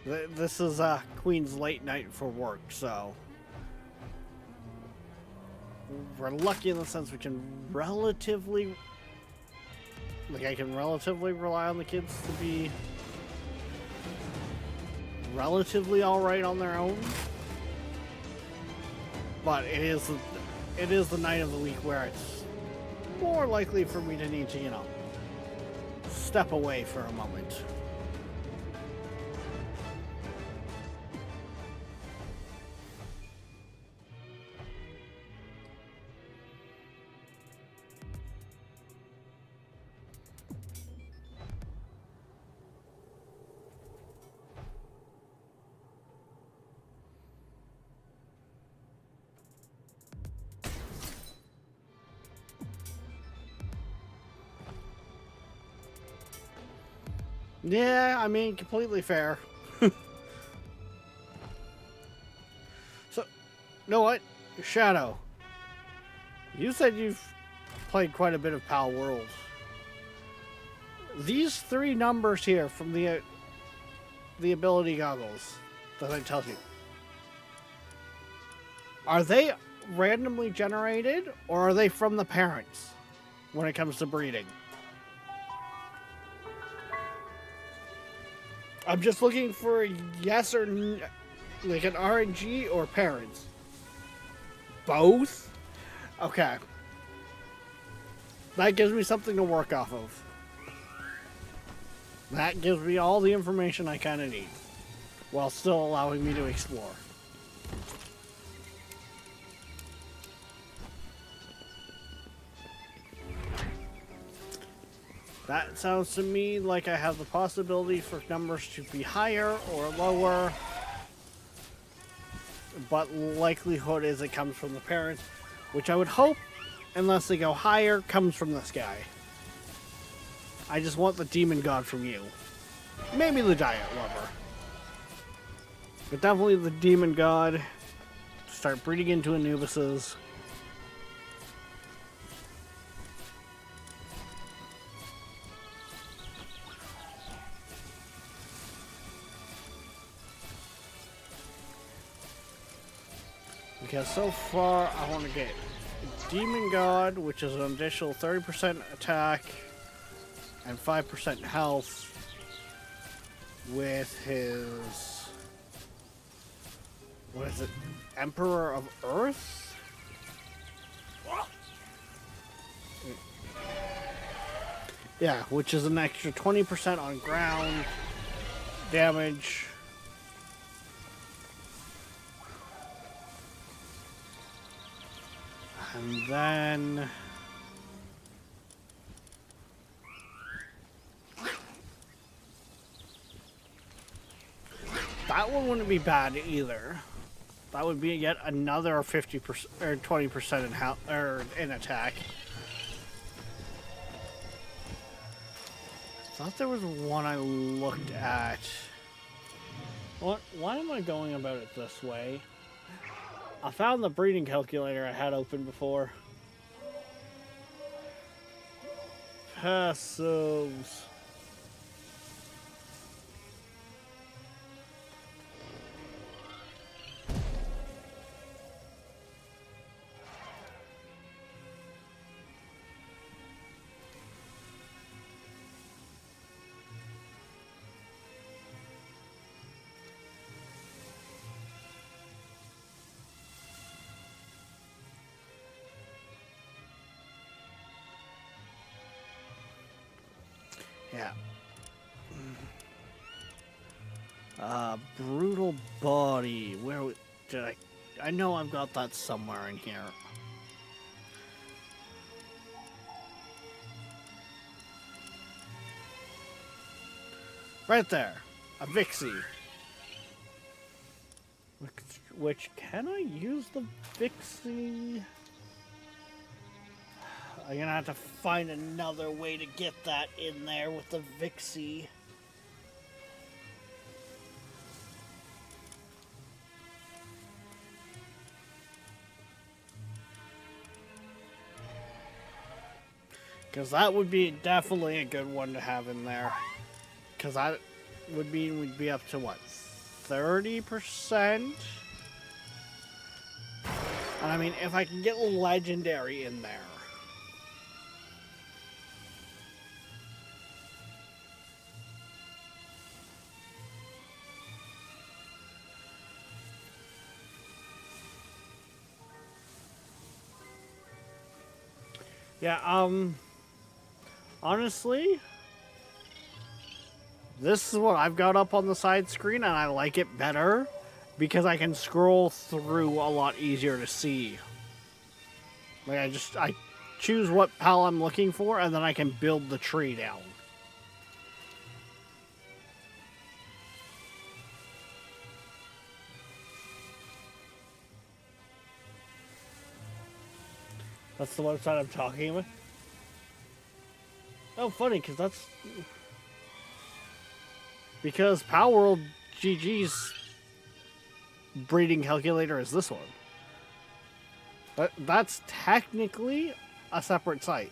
This is Queen's late night for work, so we're lucky in the sense we can relatively, like, I can relatively rely on the kids to be relatively alright on their own. But it is the night of the week where it's more likely for me to need to, you know, step away for a moment. Yeah, I mean, completely fair. So, you know what? Shadow, you said you've played quite a bit of Pal World. These three numbers here from the ability goggles that I tell you, are they randomly generated, or are they from the parents when it comes to breeding? I'm just looking for a yes or like an RNG or parents. Both? Okay. That gives me something to work off of. That gives me all the information I kind of need, while still allowing me to explore. That sounds to me like I have the possibility for numbers to be higher or lower, but likelihood is it comes from the parents, which I would hope, unless they go higher, comes from this guy. I just want the demon god from you. Maybe the giant lover. But definitely the demon god. Start breeding into Anubises. Because so far I want to get Demon God, which is an additional 30% attack and 5% health with his, what is it, Emperor of Earth? Yeah, which is an extra 20% on ground damage. And then That one wouldn't be bad either. That would be yet another 50% or 20% in in attack. I thought there was one I looked at. What? Why am I going about it this way? I found the breeding calculator I had open before. Passives. Yeah. Brutal body. Where did I know I've got that somewhere in here. Right there. A Vixie. Which can I use the Vixie? I'm gonna have to find another way to get that in there with the Vixie. Because that would be definitely a good one to have in there. Because that would mean we'd be up to what? 30%? And I mean, if I can get legendary in there. Yeah, honestly, this is what I've got up on the side screen, and I like it better because I can scroll through a lot easier to see. Like, I choose what pal I'm looking for, and then I can build the tree down. That's the website I'm talking about. Oh, funny, because Palworld GG's breeding calculator is this one. But that's technically a separate site.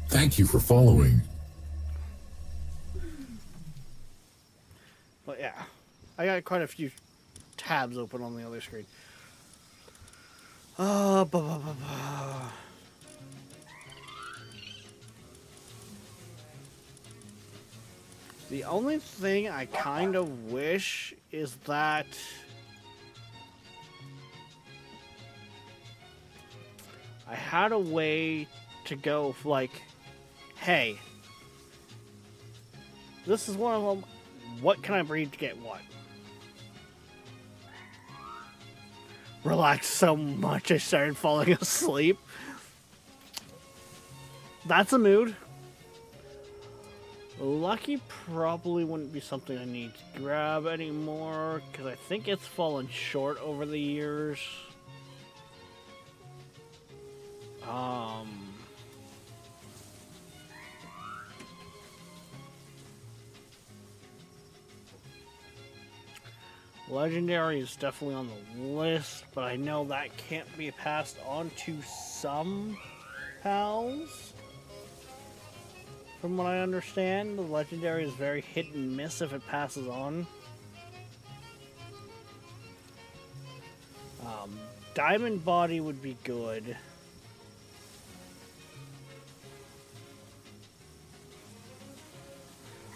Thank you for following. But yeah, I got quite a few tabs open on the other screen. The only thing I kind of wish is that I had a way to go like, hey, this is one of them. What can I breed to get what? Relaxed so much I started falling asleep. That's a mood. Lucky probably wouldn't be something I need to grab anymore, because I think it's fallen short over the years. Legendary is definitely on the list, but I know that can't be passed on to some pals. From what I understand, the Legendary is very hit and miss if it passes on. Diamond Body would be good.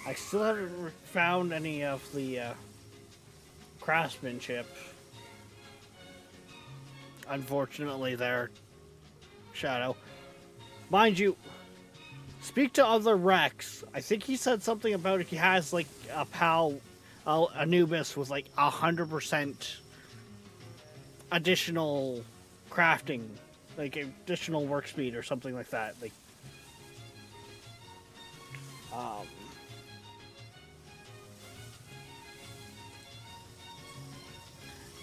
I still haven't found any of the craftsmanship. Unfortunately, there, Shadow. Mind you, speak to other Rex. I think he said something about he has like a pal, Anubis with like 100% additional crafting, like additional work speed or something like that. Like, Um,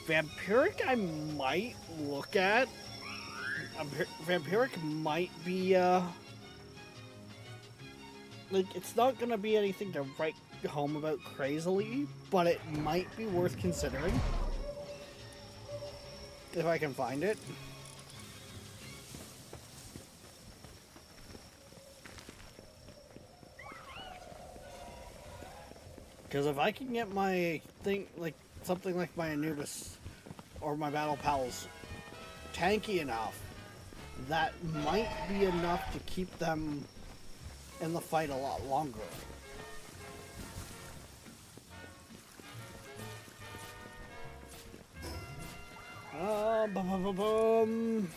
Vampiric I might look at. Vampiric might be, like, it's not gonna be anything to write home about crazily, but it might be worth considering. If I can find it. Because if I can get my thing, like, something like my Anubis or my Battle Pals tanky enough, that might be enough to keep them in the fight a lot longer. Bum, bum, bum, bum.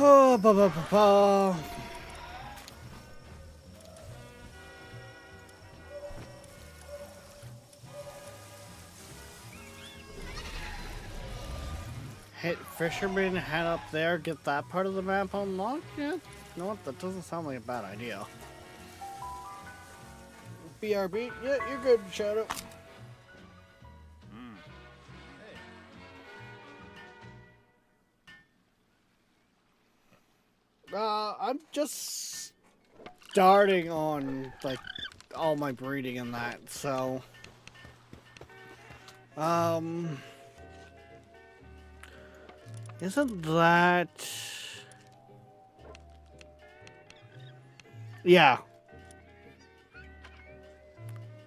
Oh, ba ba ba ba. Hit Fisherman, head up there, get that part of the map unlocked? Yeah. You know what? That doesn't sound like a bad idea. BRB? Yeah, you're good, Shadow. I'm just starting on, like, all my breeding and that, so... Isn't that... Yeah.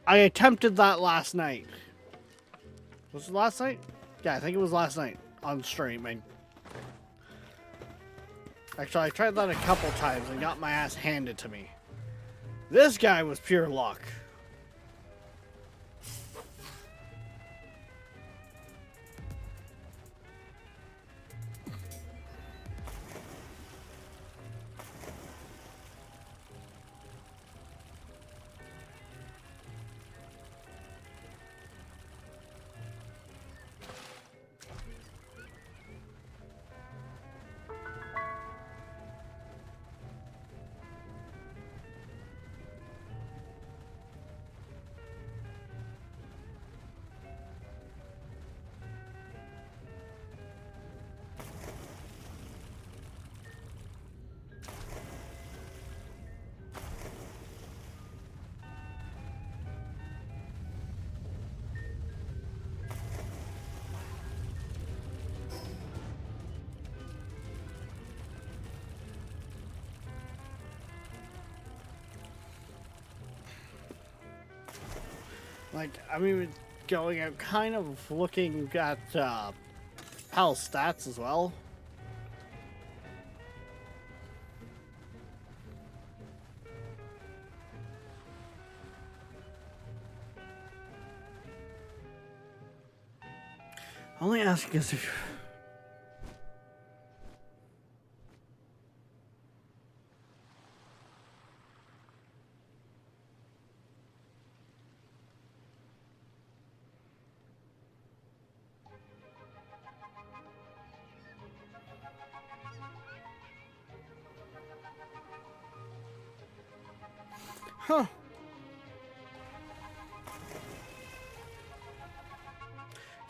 I attempted that last night. Was it last night? Yeah, I think it was last night on stream. Actually, I tried that a couple times and got my ass handed to me. This guy was pure luck. Like, I'm even going out kind of looking at Pal's stats as well. Only asking us if... Huh.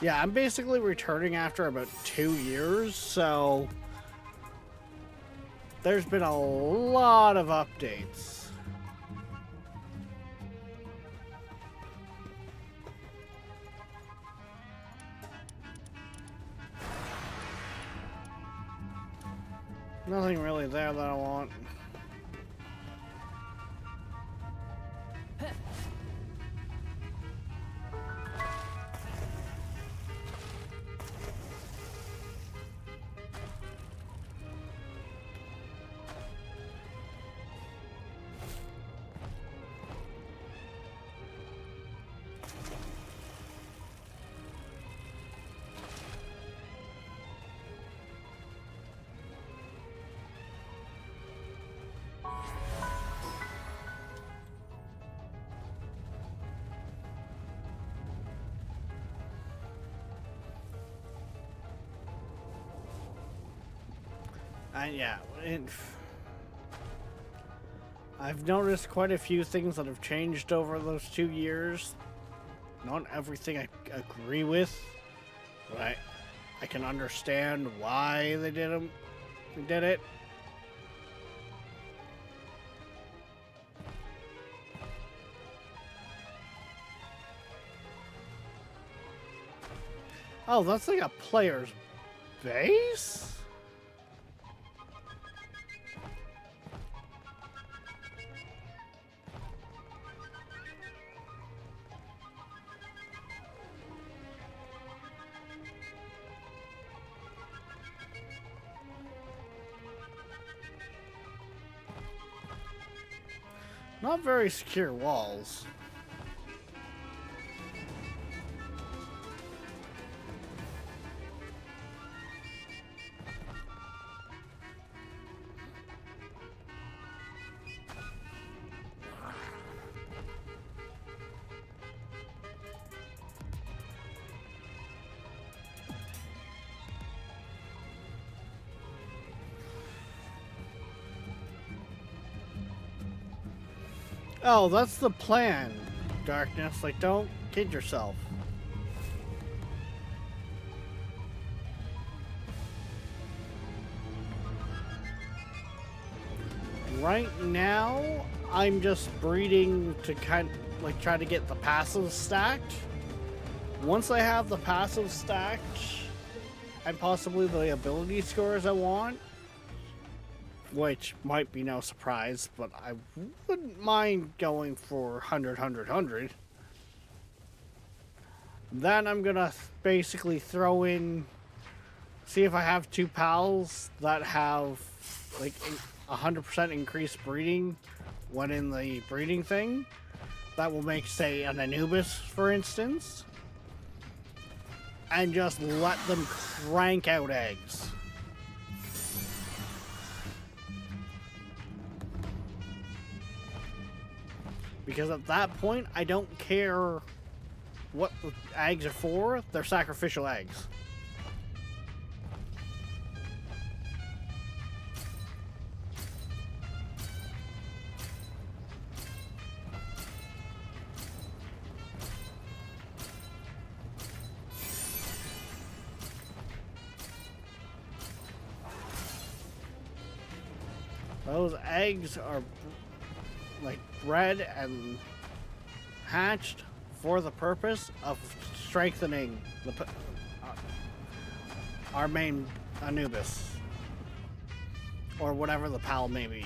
Yeah, I'm basically returning after about 2 years, so there's been a lot of updates. Nothing really there that I want. Yeah, I've noticed quite a few things that have changed over those 2 years. Not everything I agree with, but I can understand why they did it. Oh, that's like a player's base? Not very secure walls. Oh, that's the plan, Darkness. Like, don't kid yourself. Right now, I'm just breeding to try to get the passive stacked. Once I have the passive stacked, and possibly the ability scores I want, which might be no surprise, but I wouldn't mind going for 100, 100, 100. Then I'm gonna basically throw in, see if I have 2 pals that have like 100% increased breeding when in the breeding thing. That will make, say, an Anubis, for instance, and just let them crank out eggs. Because at that point, I don't care what the eggs are for, they're sacrificial eggs. Those eggs are like bred and hatched for the purpose of strengthening our main Anubis, or whatever the pal may be.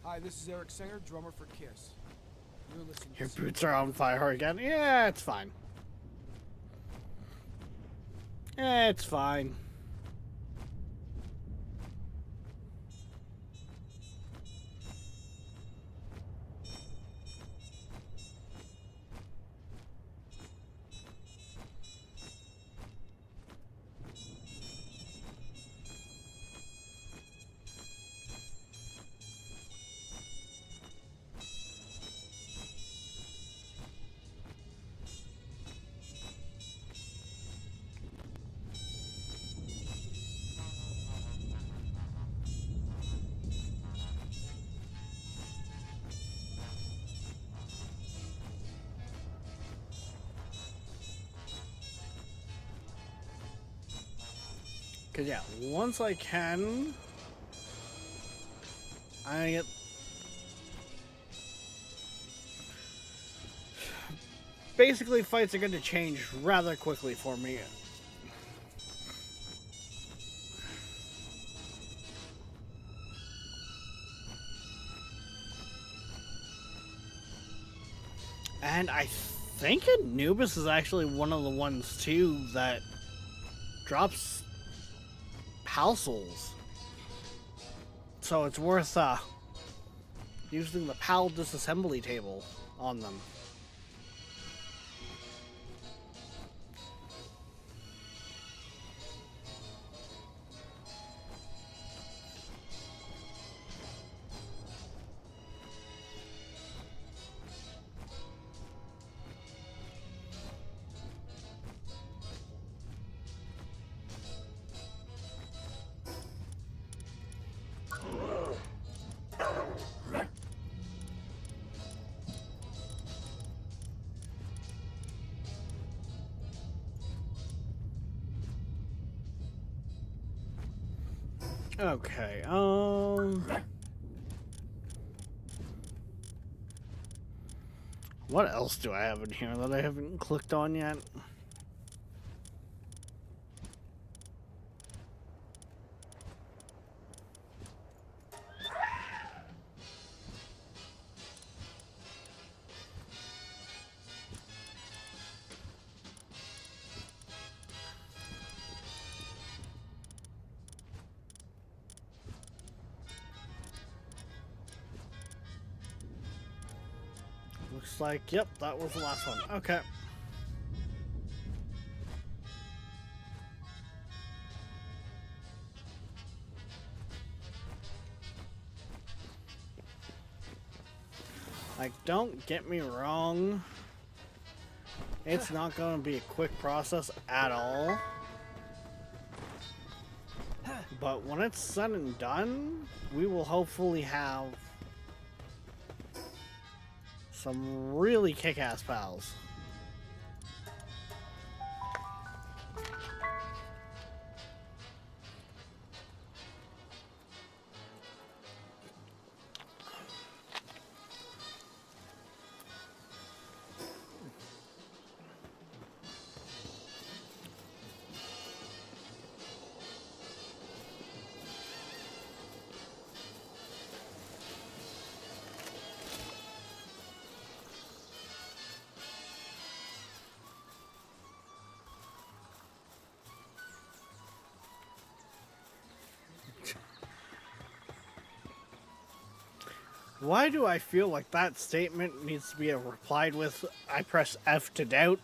Hi, this is Eric Singer, drummer for Kiss. You're listening Your to boots are on fire again? Yeah, it's fine. It's fine. Cause yeah, once I can, I get basically fights are going to change rather quickly for me. And I think Anubis is actually one of the ones too that drops PAL souls. So it's worth using the PAL disassembly table on them. Okay, what else do I have in here that I haven't clicked on yet? Looks like, yep, that was the last one. Okay. Like, don't get me wrong. It's not going to be a quick process at all. But when it's said and done, we will hopefully have some really kick-ass pals. Why do I feel like that statement needs to be replied with, I press F to doubt?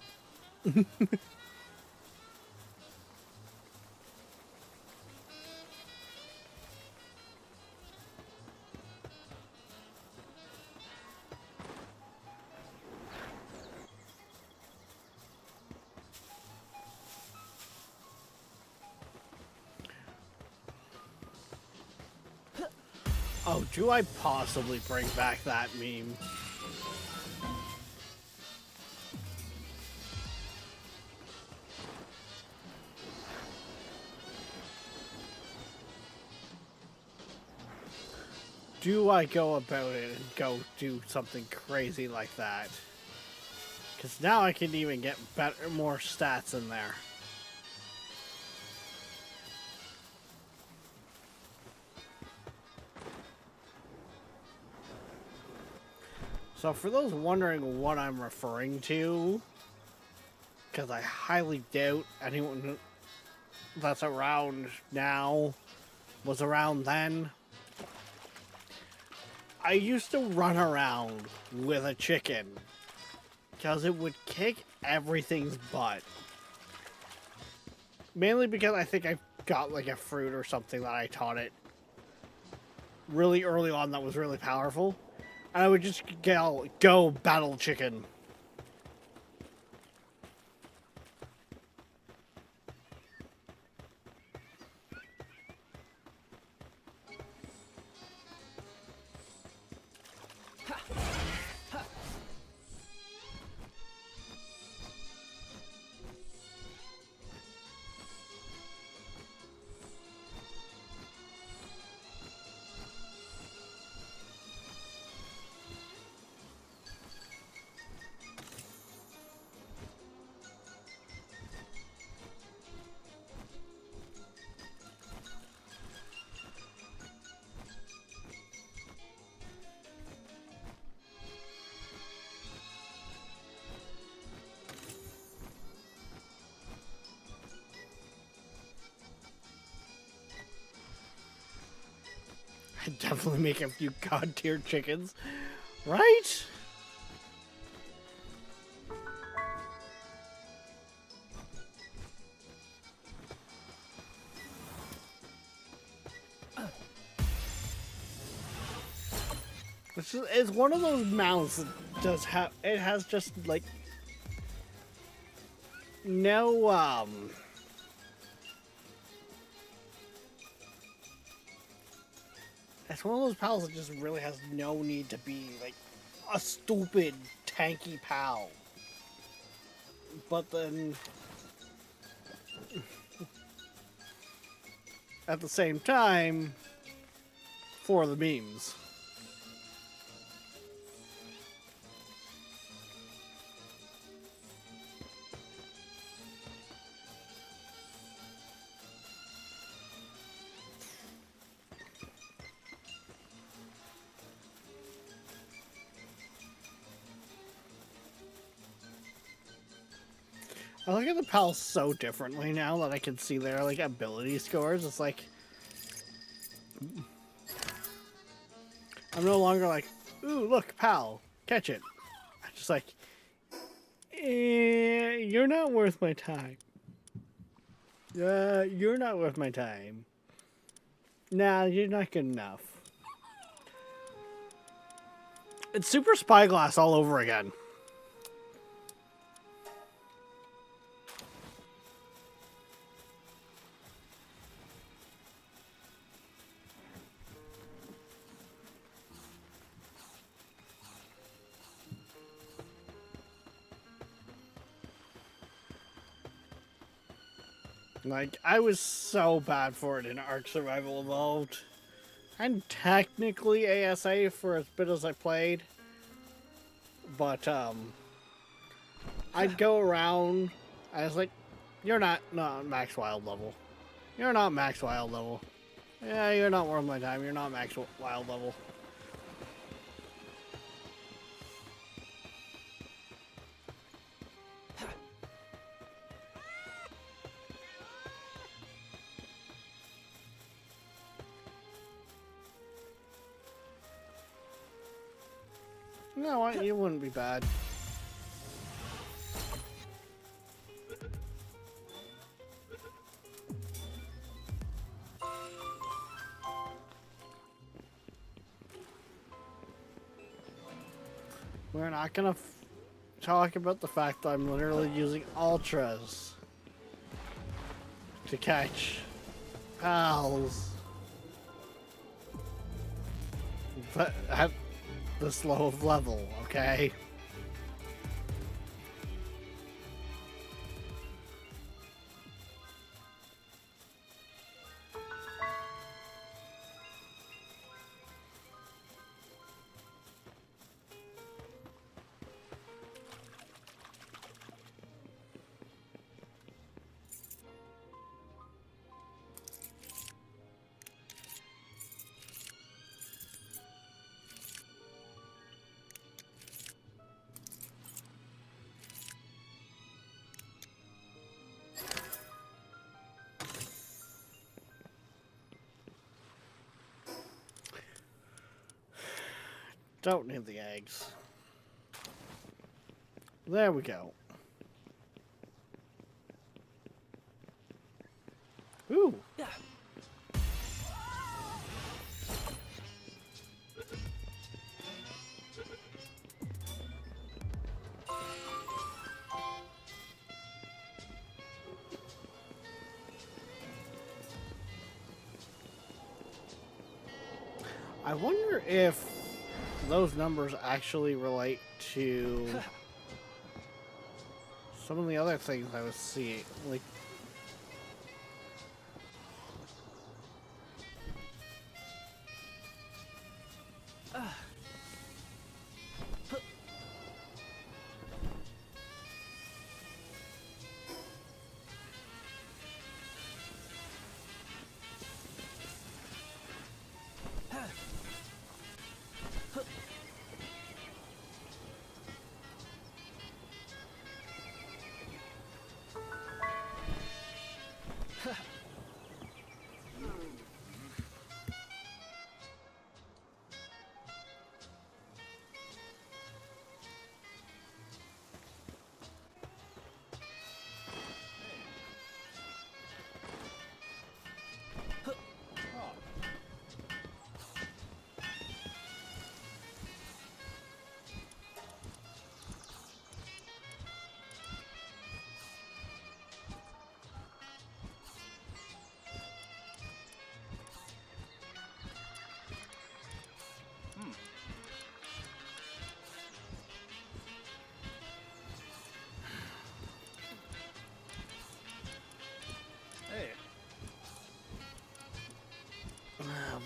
Oh, do I possibly bring back that meme? Do I go about it and go do something crazy like that? Because now I can even get better, more stats in there. So for those wondering what I'm referring to, because I highly doubt anyone that's around now was around then. I used to run around with a chicken because it would kick everything's butt. Mainly because I think I got like a fruit or something that I taught it really early on that was really powerful. And I would just go battle chicken. I'd definitely make a few god tier chickens, right? It's one of those mounts that does have, it has just like no it's one of those pals that just really has no need to be like a stupid tanky pal. But then at the same time, for the memes. I look at the pals so differently now that I can see their like ability scores. It's like I'm no longer like, ooh, look, pal, catch it. I'm just like, you're not worth my time. You're not worth my time. Nah, you're not good enough. It's Super Spyglass all over again. Like, I was so bad for it in Ark Survival Evolved. And technically ASA for as bit as I played. But, I'd go around, I was like, you're not max wild level. You're not max wild level. Yeah, you're not worth my time. You're not max wild level. No, you wouldn't be bad. We're not gonna talk about the fact that I'm literally using ultras to catch pals. But at this low of level, okay? Don't need the eggs. There we go. Ooh. I wonder if those numbers actually relate to some of the other things I was seeing. Like,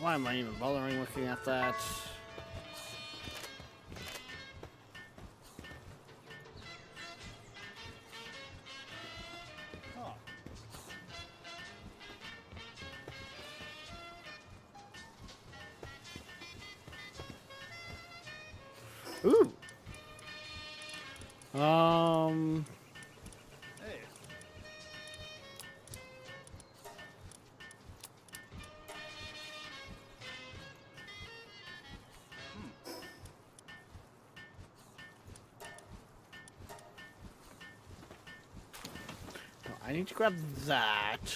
why am I even bothering looking at that? Ooh. I need to grab that.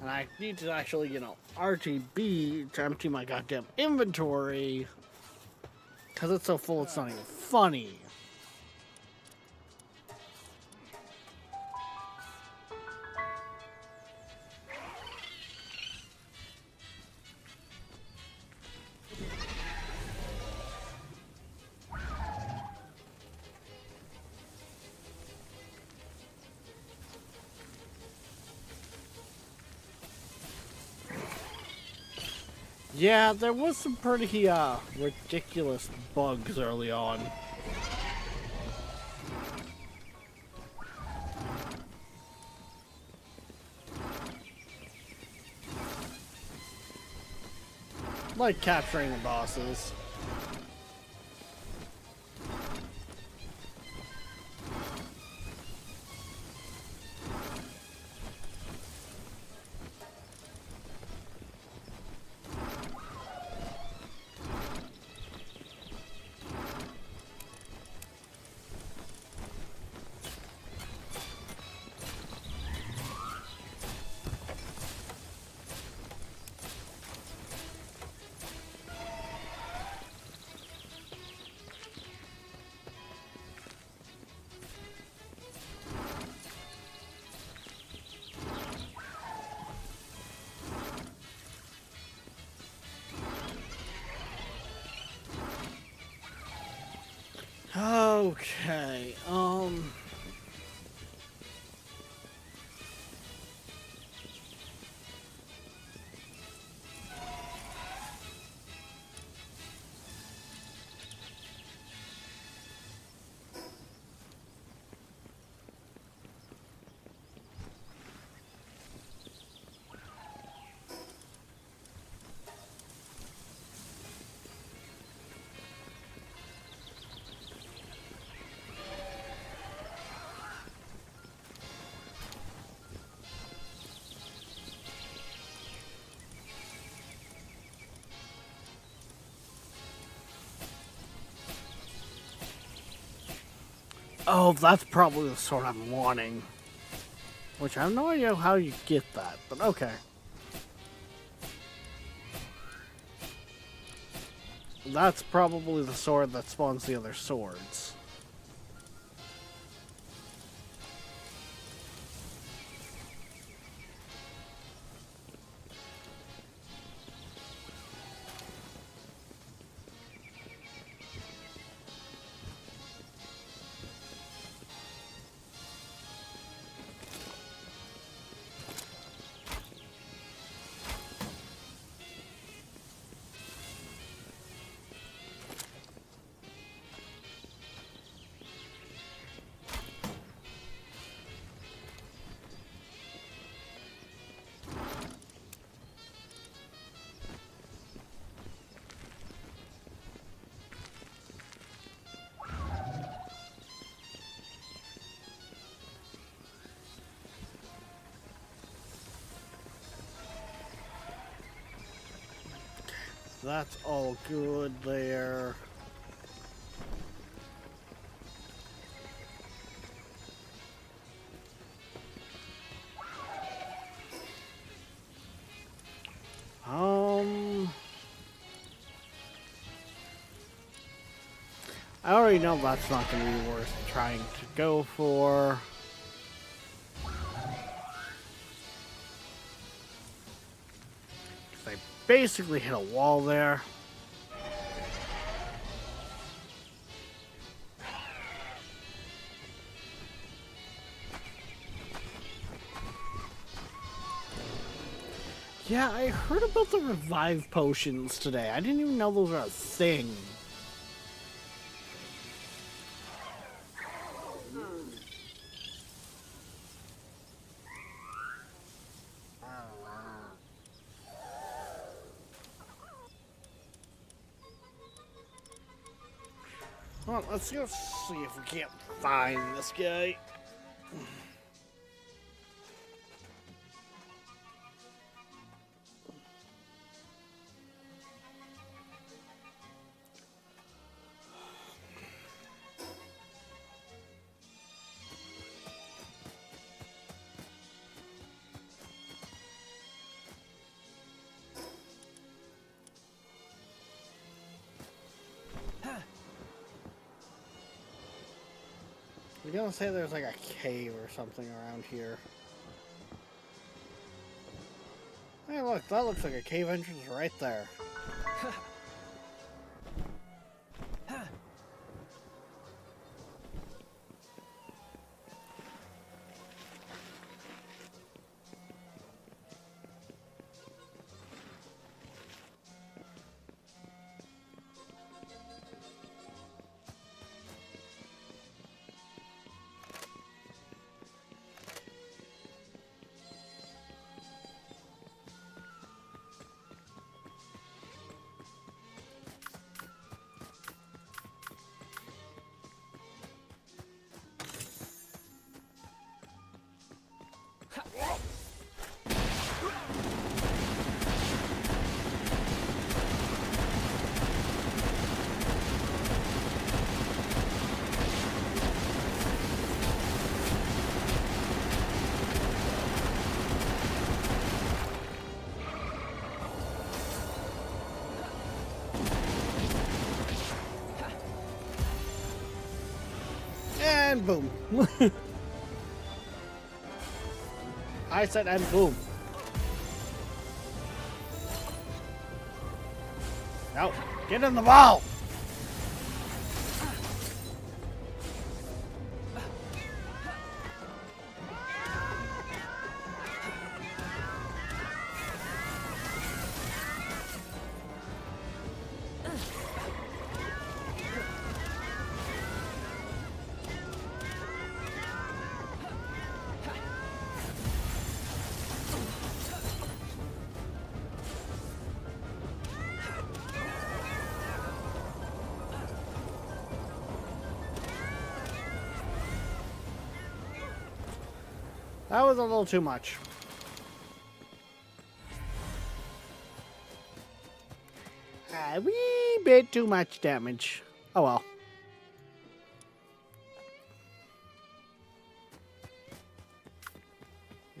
And I need to actually, you know, RTB to empty my goddamn inventory. Because it's so full, it's not even funny. Yeah, there was some pretty, ridiculous bugs early on. Like capturing the bosses. Okay, Oh, that's probably the sword I'm wanting. Which I have no idea how you get that, but okay. That's probably the sword that spawns the other swords. That's all good there. I already know that's not going to be worth trying to go for. I basically hit a wall there. Yeah, I heard about the revive potions today. I didn't even know those were a thing. Well, let's go see if we can't find this guy. I'm gonna say there's like a cave or something around here. Hey look, that looks like a cave entrance right there. And boom. I said and boom. No, get in the ball. That was a little too much. A wee bit too much damage. Oh well.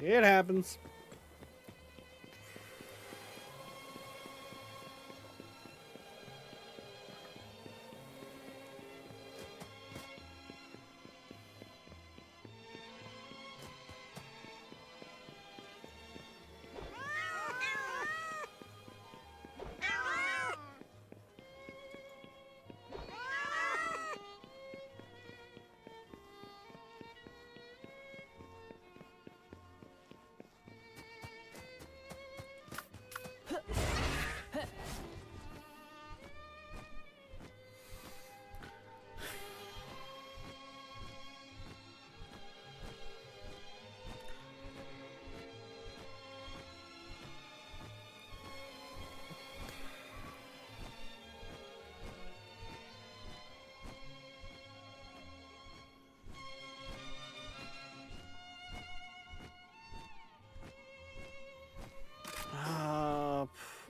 It happens.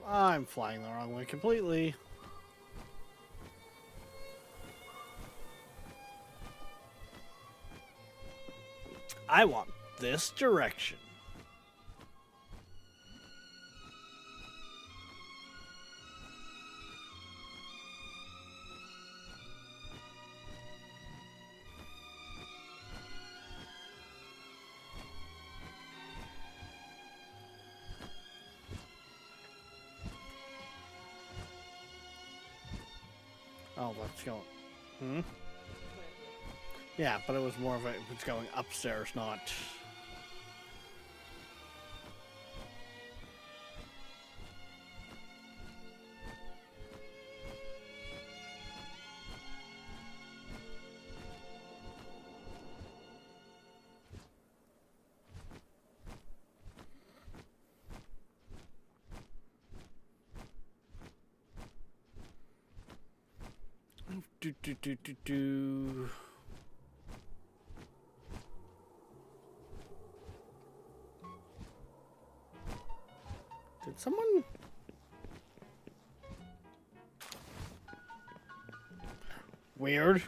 I'm flying the wrong way completely. I want this direction. Oh, that's going. Hmm? Yeah, but it was more of a. It's going upstairs, not. Do. Did someone? Weird.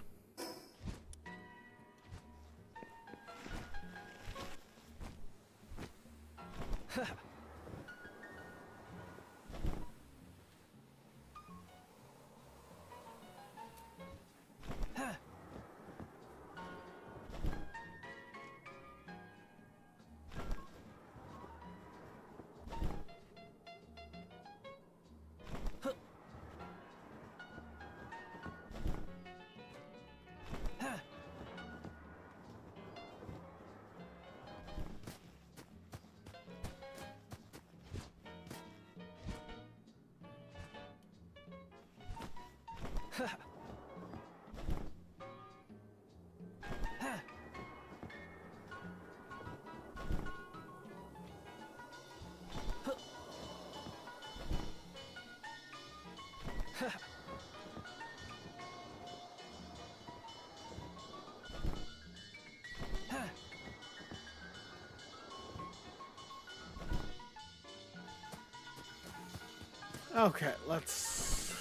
Okay, let's.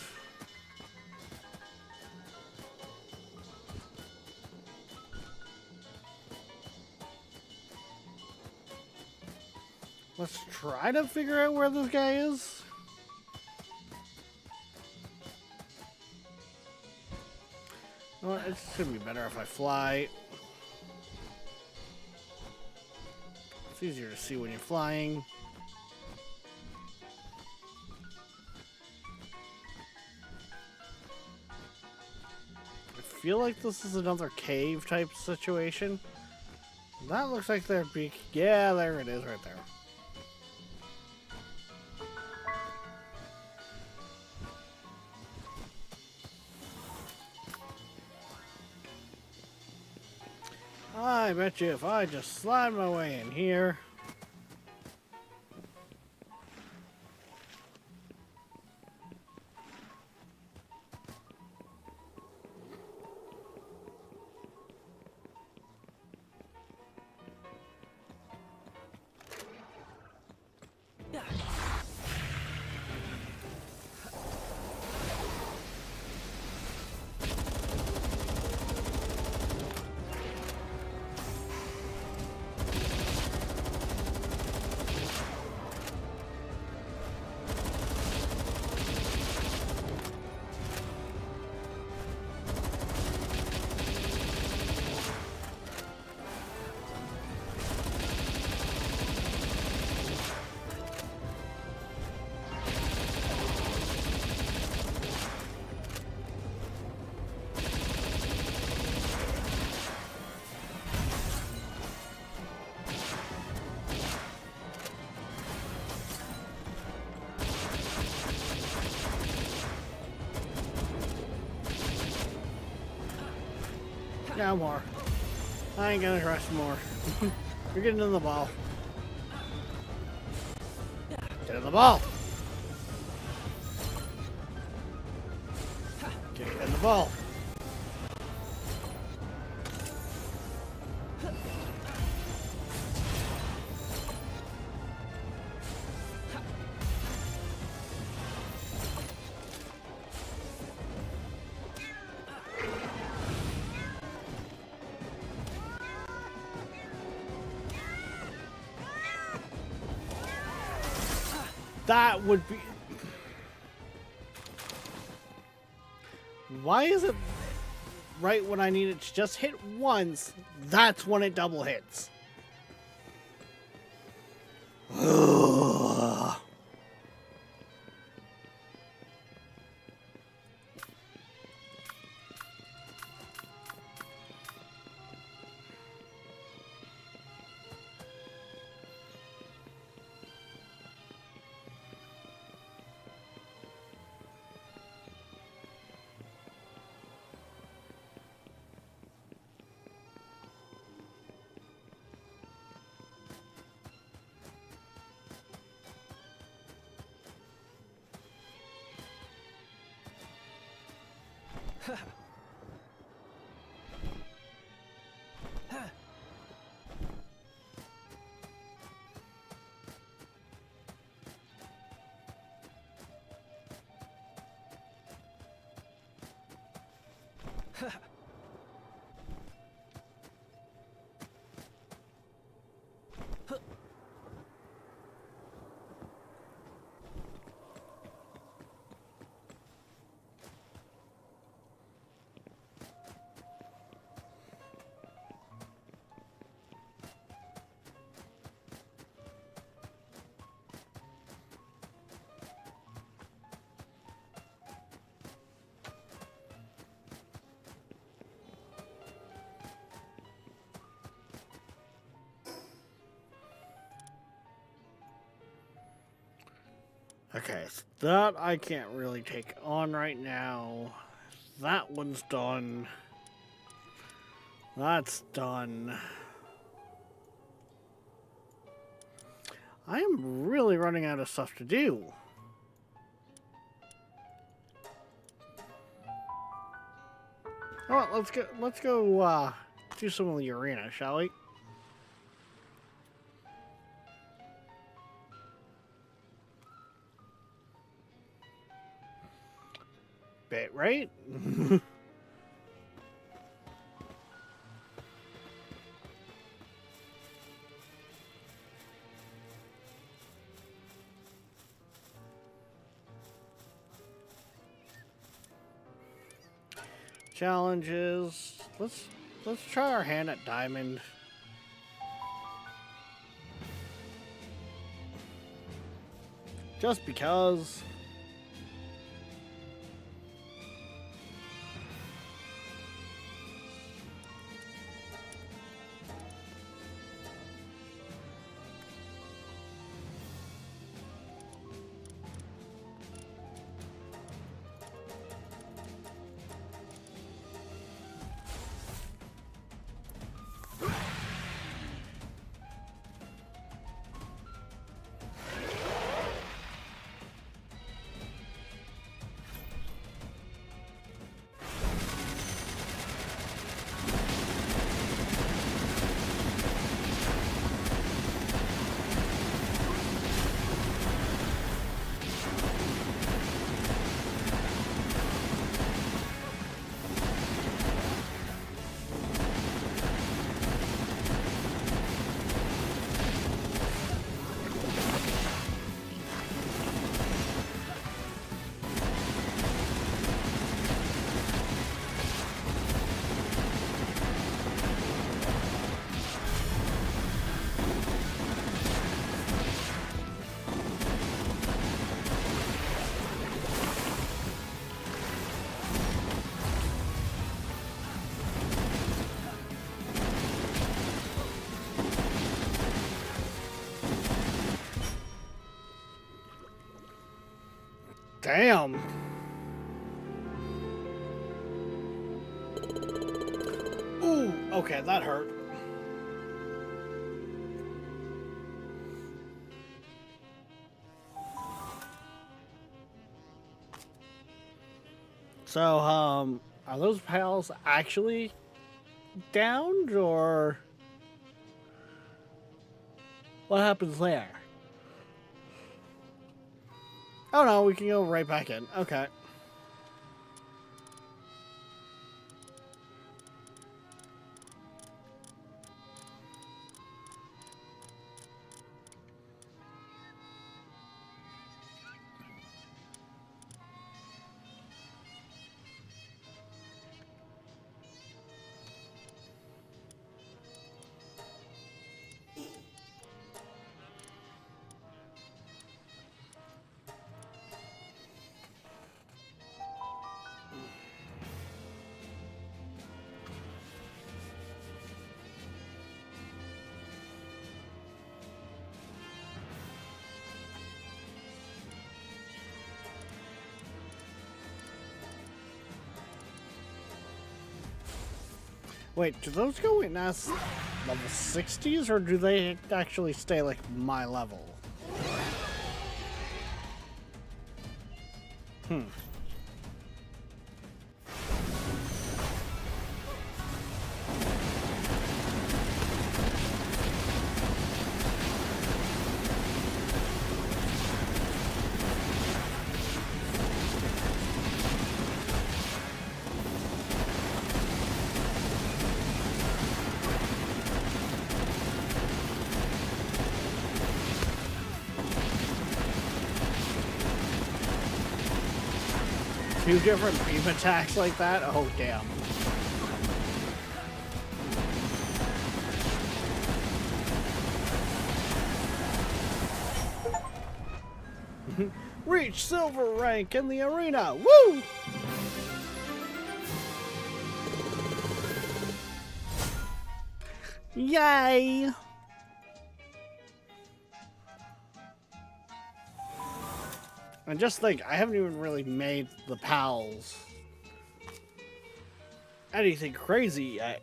Let's try to figure out where this guy is. You know what, it's gonna be better if I fly. It's easier to see when you're flying. I feel like this is another cave type situation. That looks like their beak. Yeah, there it is right there. I bet you if I just slide my way in here. Now more. I ain't gonna rush more. You're getting in the ball. Get in the ball. Get in the ball. That would be... Why is it right when I need it to just hit once, that's when it double hits? Ugh. Okay, so that I can't really take on right now. That one's done. That's done. I am really running out of stuff to do. Alright, let's go do some of the arena, shall we? Bit, right? Challenges. Let's try our hand at Diamond. Just because. Damn. Okay, that hurt. So, are those pals actually downed, or what happens there? Oh no, we can go right back in. Okay. Wait, do those go in as level 60s, or do they actually stay like my level? Two different beam attacks like that? Oh, damn. Reach silver rank in the arena! Woo! Yay! And just think, I haven't even really made the pals anything crazy yet.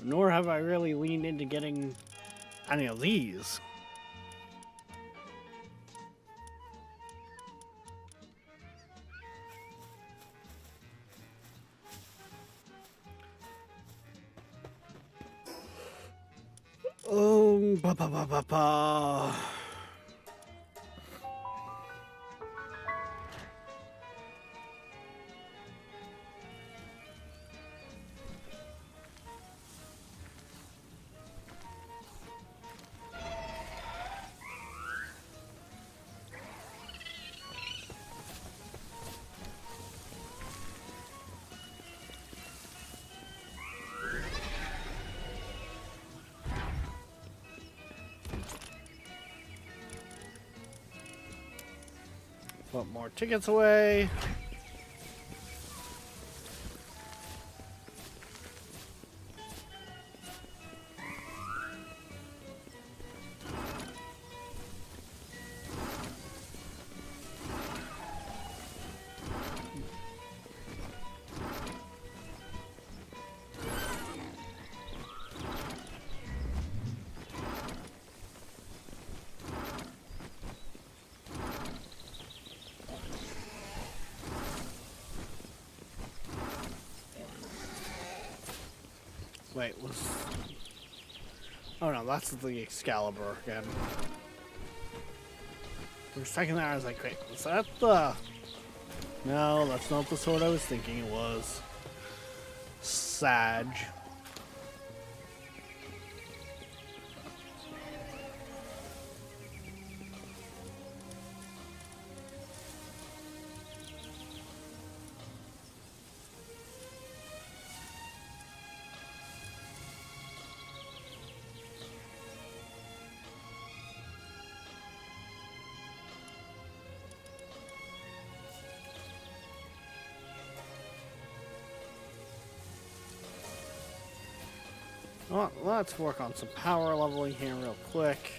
Nor have I really leaned into getting any of these. Ba ba ba ba ba. Put more tickets away. Wait, was... Oh no, that's the Excalibur again. For a second there I was like, wait, was that the... No, that's not the sword I was thinking it was. Sag. Well, let's work on some power leveling here real quick.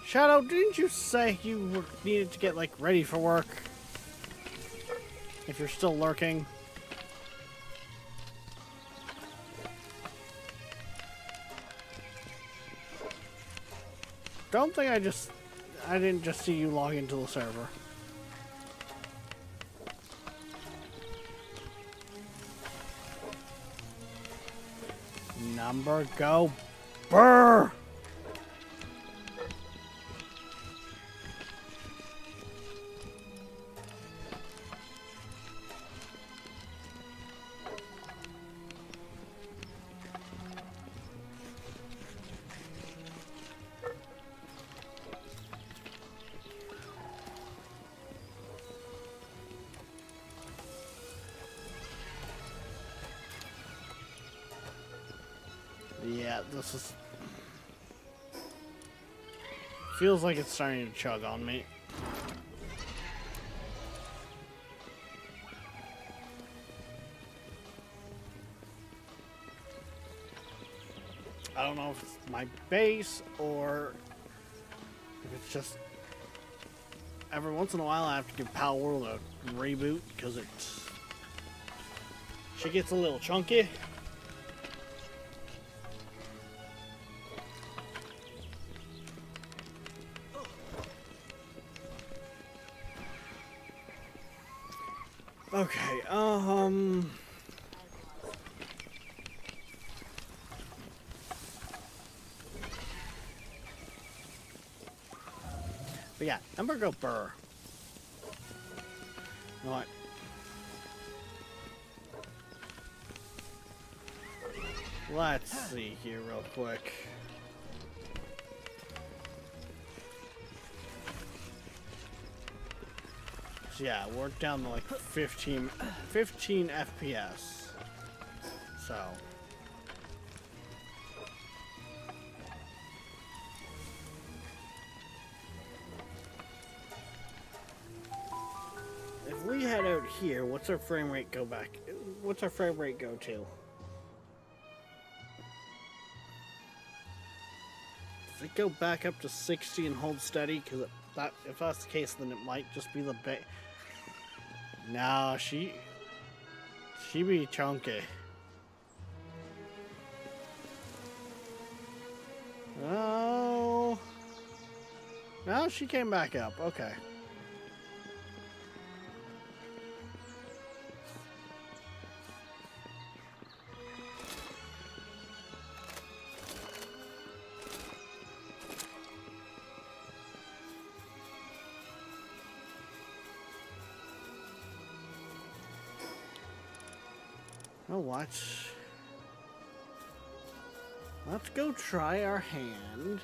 Shadow, didn't you say you needed to get, like, ready for work? If you're still lurking. Don't think I didn't just see you log into the server. Number go. Brr! Yeah, this is... feels like it's starting to chug on me. I don't know if it's my base or if it's just every once in a while I have to give Power World a reboot because she gets a little chunky. Okay, but yeah, Ember go Burr. You know what? Let's see here real quick. So yeah, we're down to like 15 FPS. So if we head out here, what's our frame rate go back? What's our frame rate go to? Does it go back up to 60 and hold steady? Because if that's the case, then it might just be the base. No, she be chunky. Oh, no, she came back up. Okay. Oh, what? Let's go try our hand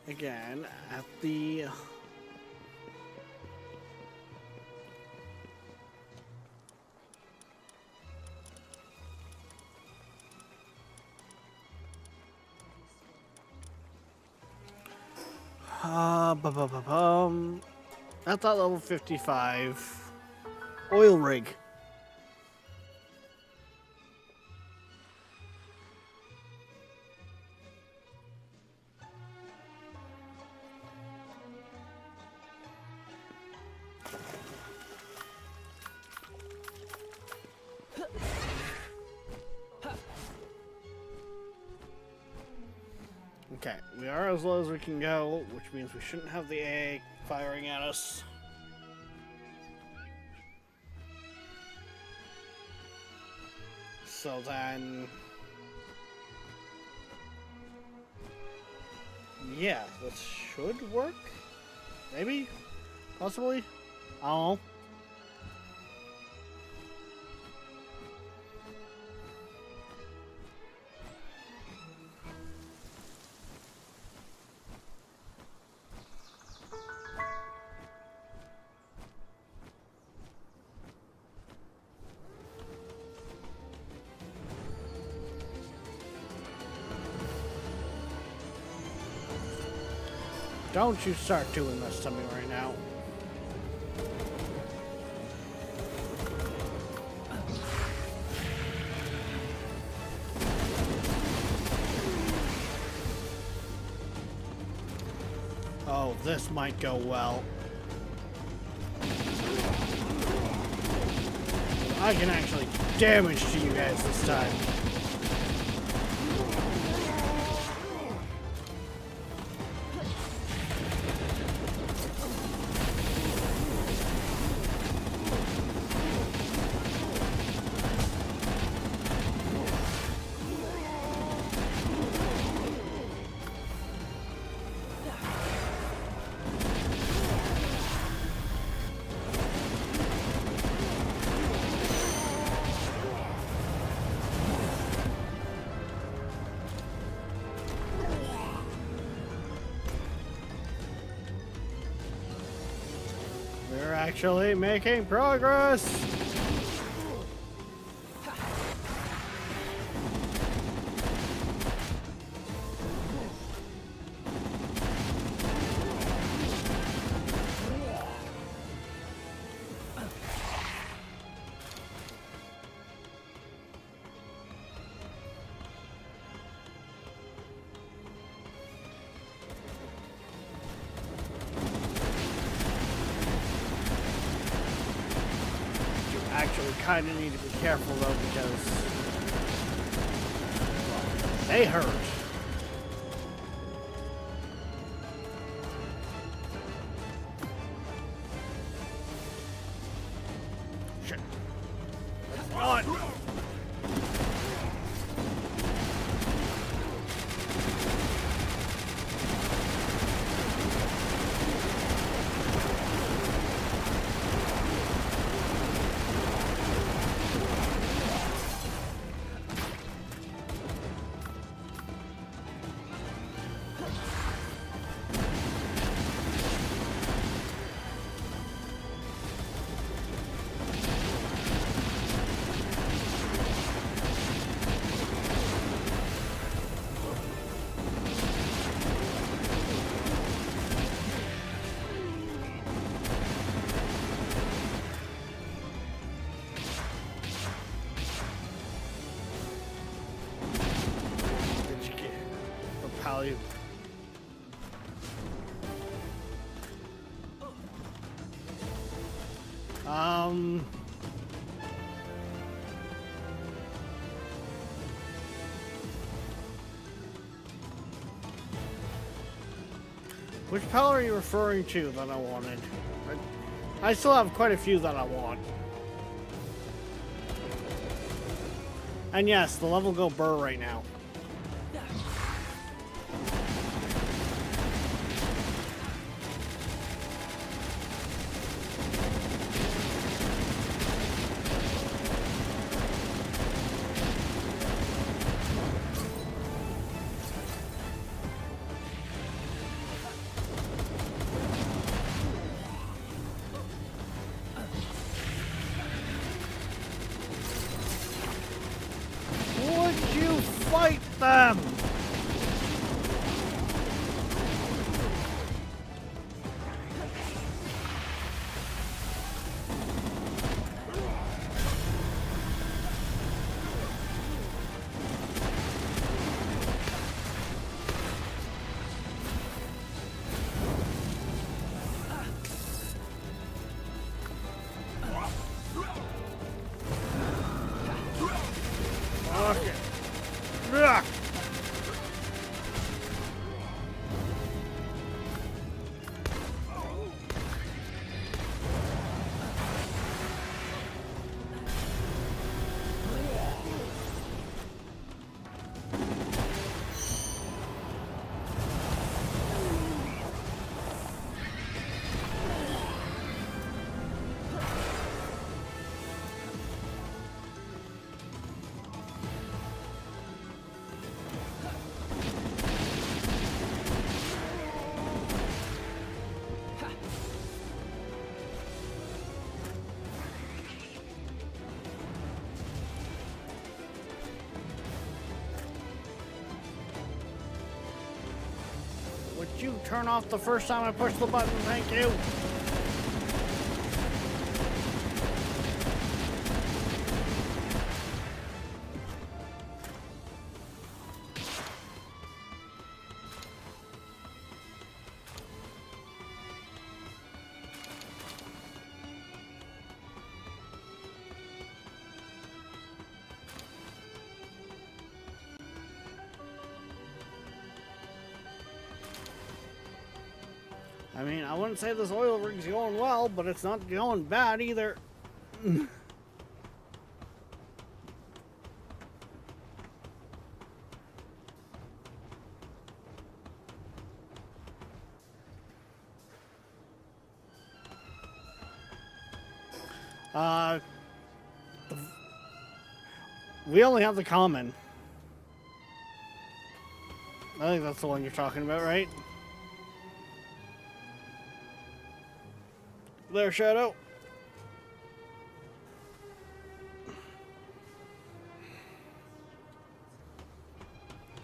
again at the that's at level 55 oil rig. Okay, we are as low as we can go, which means we shouldn't have the AA firing at us. So then... yeah, this should work? Maybe? Possibly? I don't know. Don't you start doing this to me right now. Oh, this might go well. I can actually damage to you guys this time. We're actually making progress. Actually kind of need to be careful though because they hurt. Shit. Run! Value. Which palette are you referring to that I wanted? I still have quite a few that I want. And yes, the level go burr right now. Would you fight you turn off the first time I push the button? Thank you. I mean, I wouldn't say this oil rig's going well, but it's not going bad either. We only have the common. I think that's the one you're talking about, right? There, Shadow.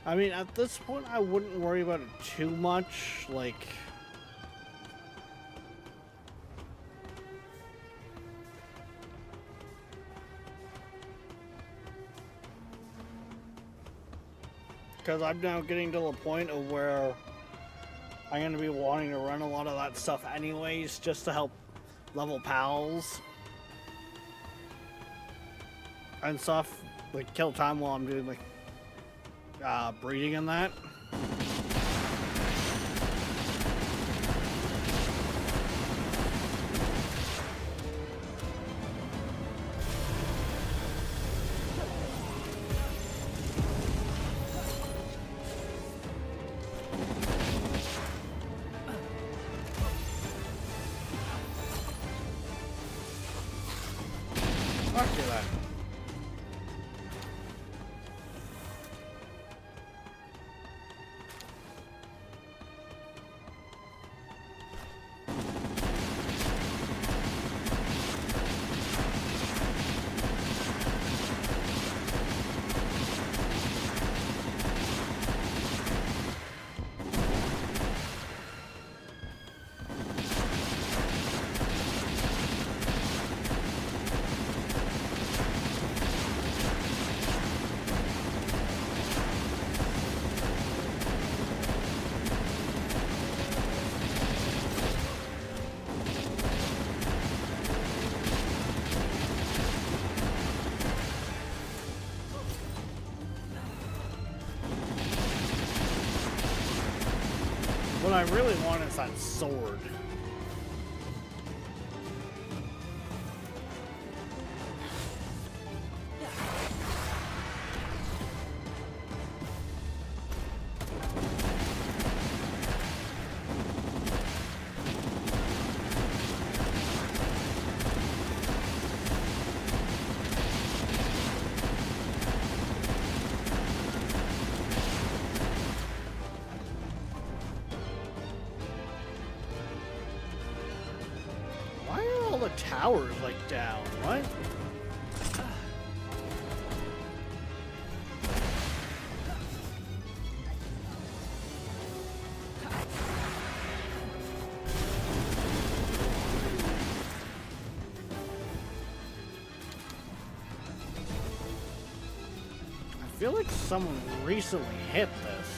I mean, at this point, I wouldn't worry about it too much. Like, because I'm now getting to the point of where I'm going to be wanting to run a lot of that stuff anyways, just to help level pals and stuff, like kill time while I'm doing like breeding and that. Fuck you then. What I really want is that sword. Why are all the towers like down? What? I feel like someone recently hit this.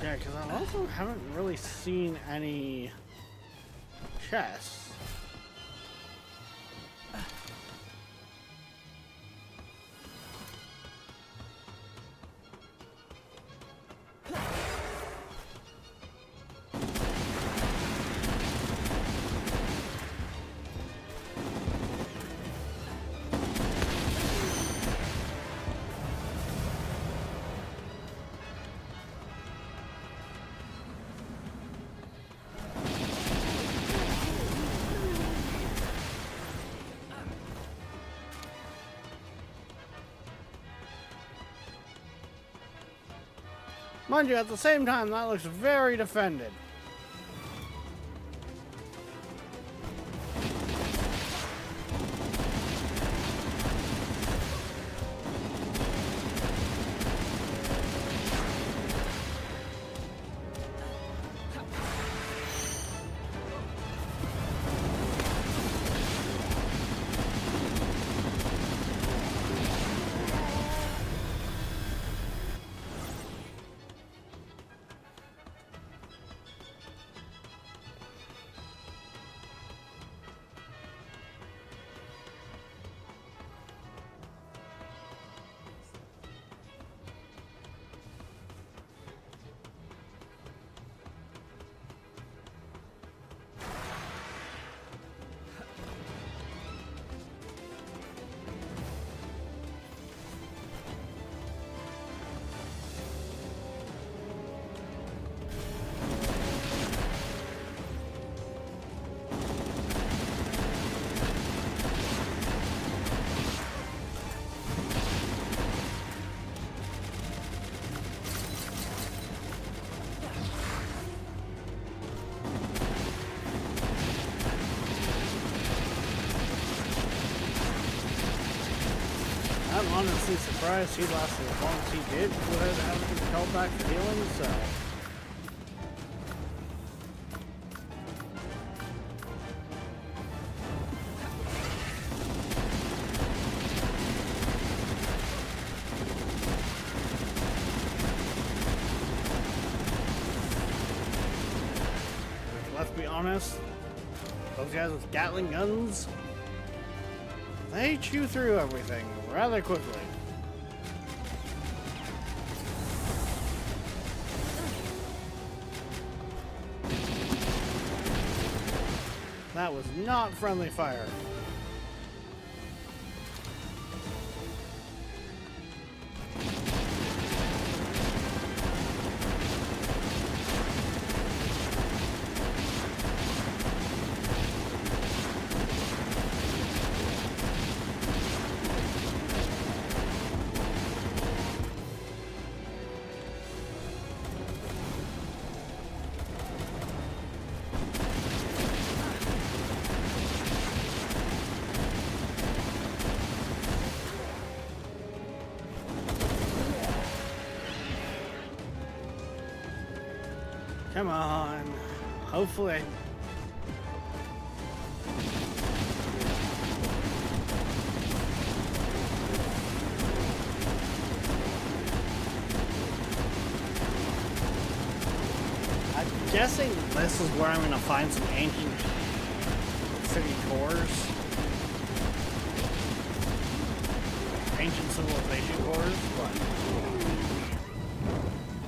Yeah, because I also haven't really seen any chests. Mind you, at the same time, that looks very defended. I'm honestly surprised he lasted as long as he did without having to be called back for healing, so... Let's be honest, those guys with Gatling guns, they chew through everything rather quickly. That was not friendly fire. Come on. Hopefully. I'm guessing this is where I'm going to find some ancient city cores. Ancient civilization cores, but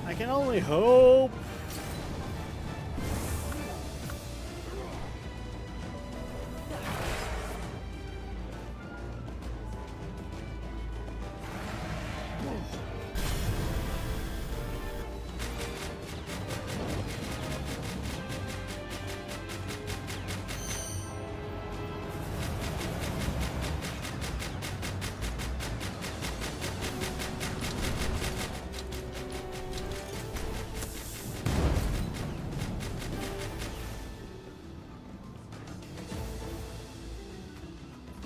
I can only hope.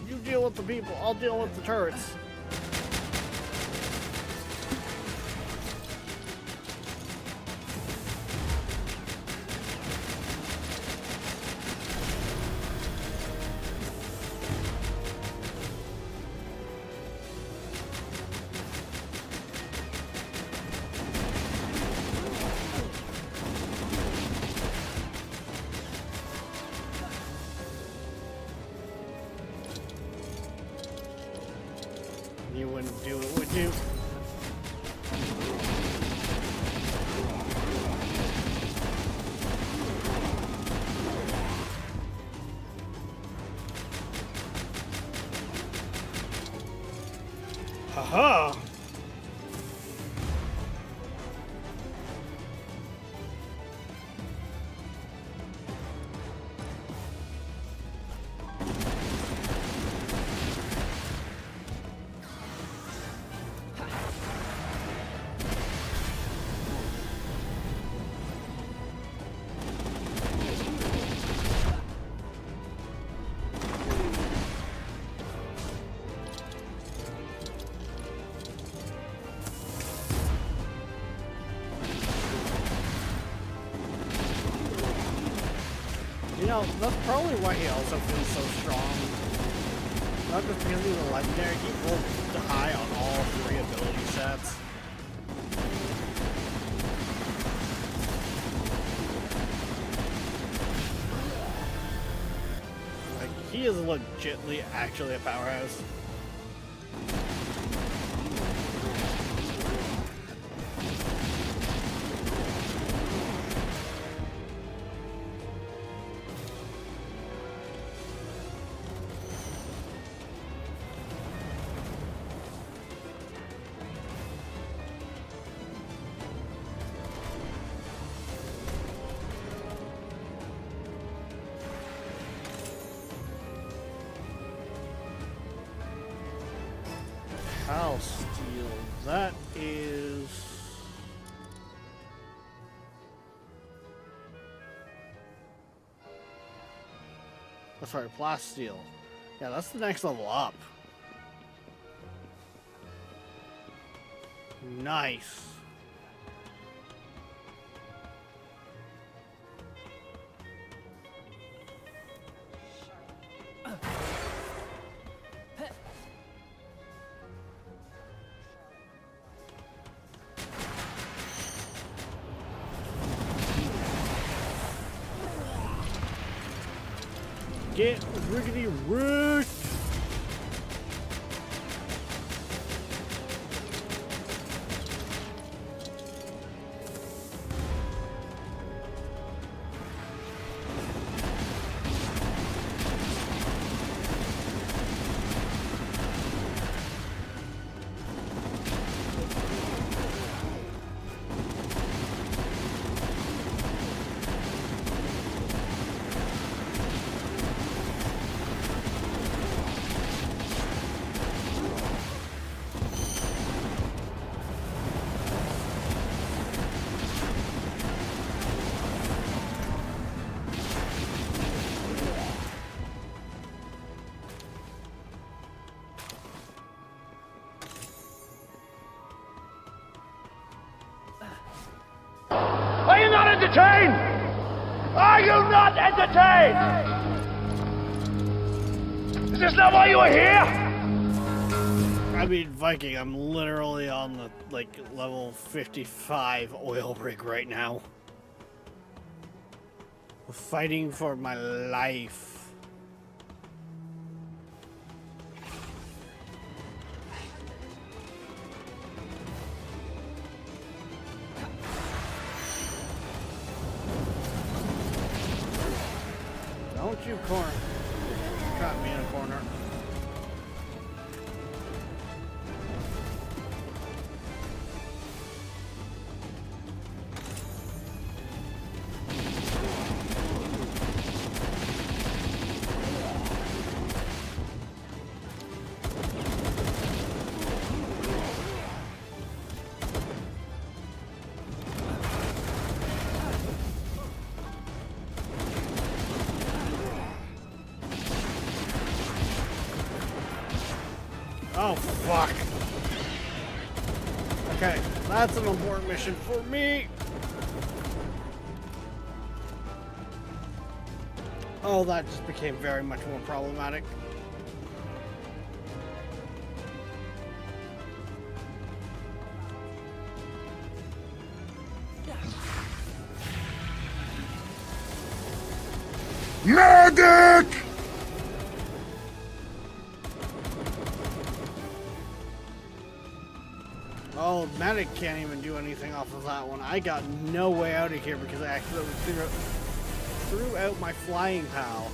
You deal with the people, I'll deal with the turrets. You wouldn't do it, would you? Haha! know, that's probably why he also feels so strong. Not just because he's a legendary, he rolled high on all 3 ability sets. Like, he is legitimately actually a powerhouse. I'll steal. That is... Oh, sorry, Plasteel. Yeah, that's the next level up. Nice. Get riggedy root! Are you not entertained? Are you not entertained? Is this not why you are here? I mean, Viking, I'm literally on the, like, level 55 oil rig right now. Fighting for my life. Don't you trap me in a corner. Oh, fuck. Okay, that's an important mission for me. Oh, that just became very much more problematic. Medic! Oh, Medic can't even do anything off of that one. I got no way out of here because I accidentally threw out my flying pal.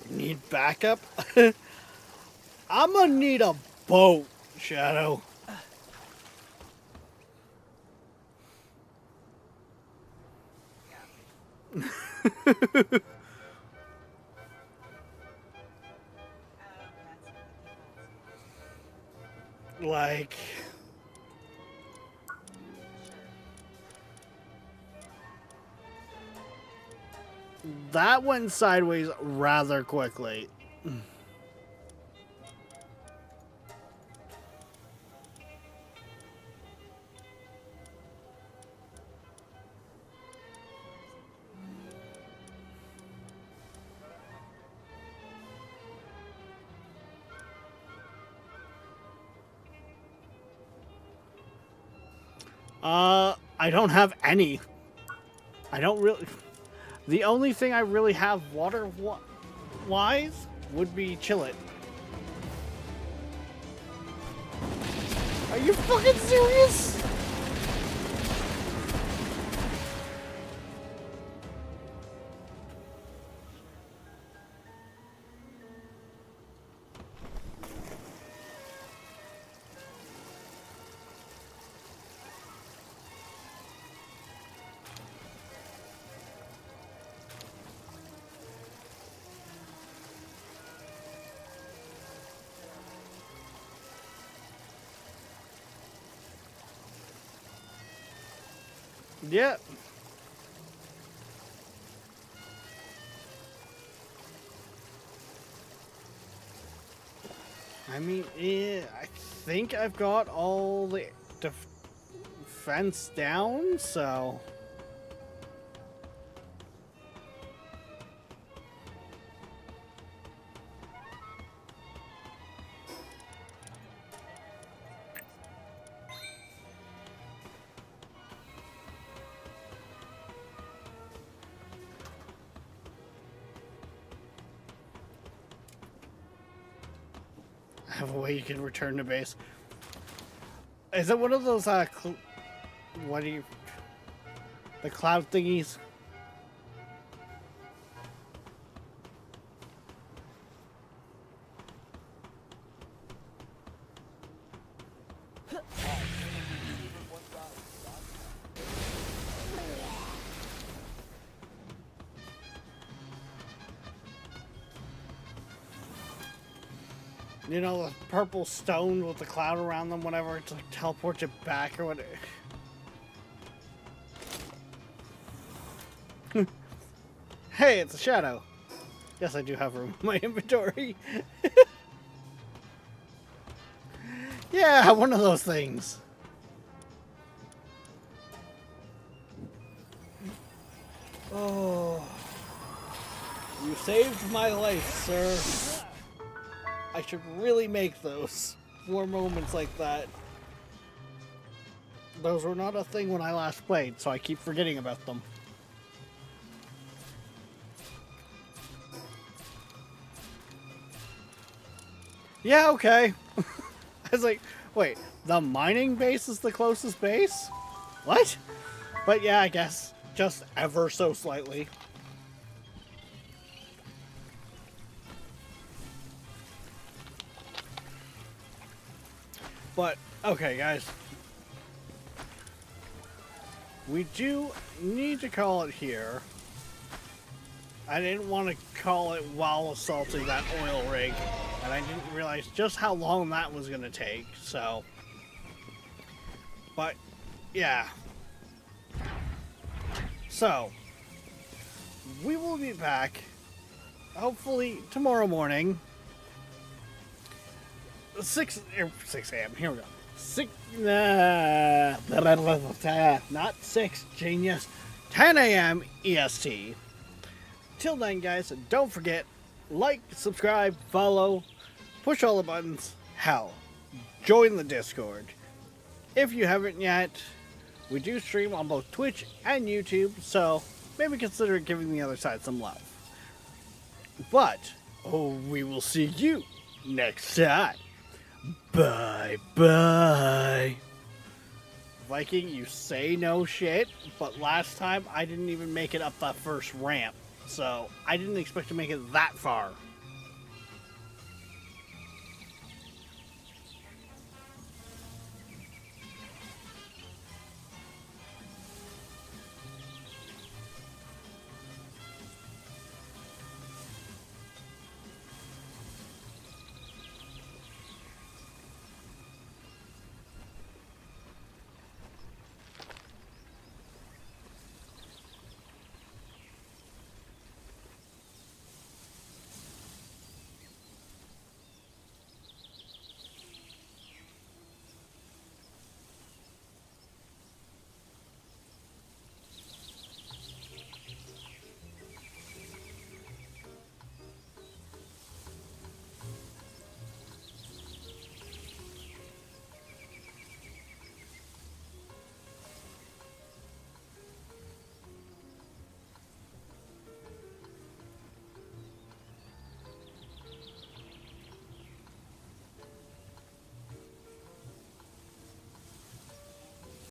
Need backup? I'm gonna need a boat, Shadow. Like, that went sideways rather quickly. I don't have any. I don't really... The only thing I really have water-wise would be Chillet. Are you fucking serious? Yeah. I mean, I think I've got all the defense down, so... I have a way you can return to base. Is it one of those, what do you... the cloud thingies? You know, the purple stone with the cloud around them, whatever, to like teleport you back or whatever. Hey, it's a shadow. Yes, I do have room in my inventory. Yeah, one of those things. Oh. You saved my life, sir. I should really make those for moments like that. Those were not a thing when I last played, so I keep forgetting about them. Yeah, okay. I was like, wait, the mining base is the closest base? What? But yeah, I guess. Just ever so slightly. But, okay, guys. We do need to call it here. I didn't want to call it while assaulting that oil rig. And I didn't realize just how long that was going to take, so. But, yeah. So, we will be back, hopefully, tomorrow morning. 6 a.m. Here we go. Not 6, genius. 10 a.m. EST. Till then, guys, don't forget, like, subscribe, follow, push all the buttons. Hell, join the Discord. If you haven't yet, we do stream on both Twitch and YouTube, so maybe consider giving the other side some love. But, we will see you next time. Bye-bye. Viking, you say no shit, but last time I didn't even make it up that first ramp, so I didn't expect to make it that far.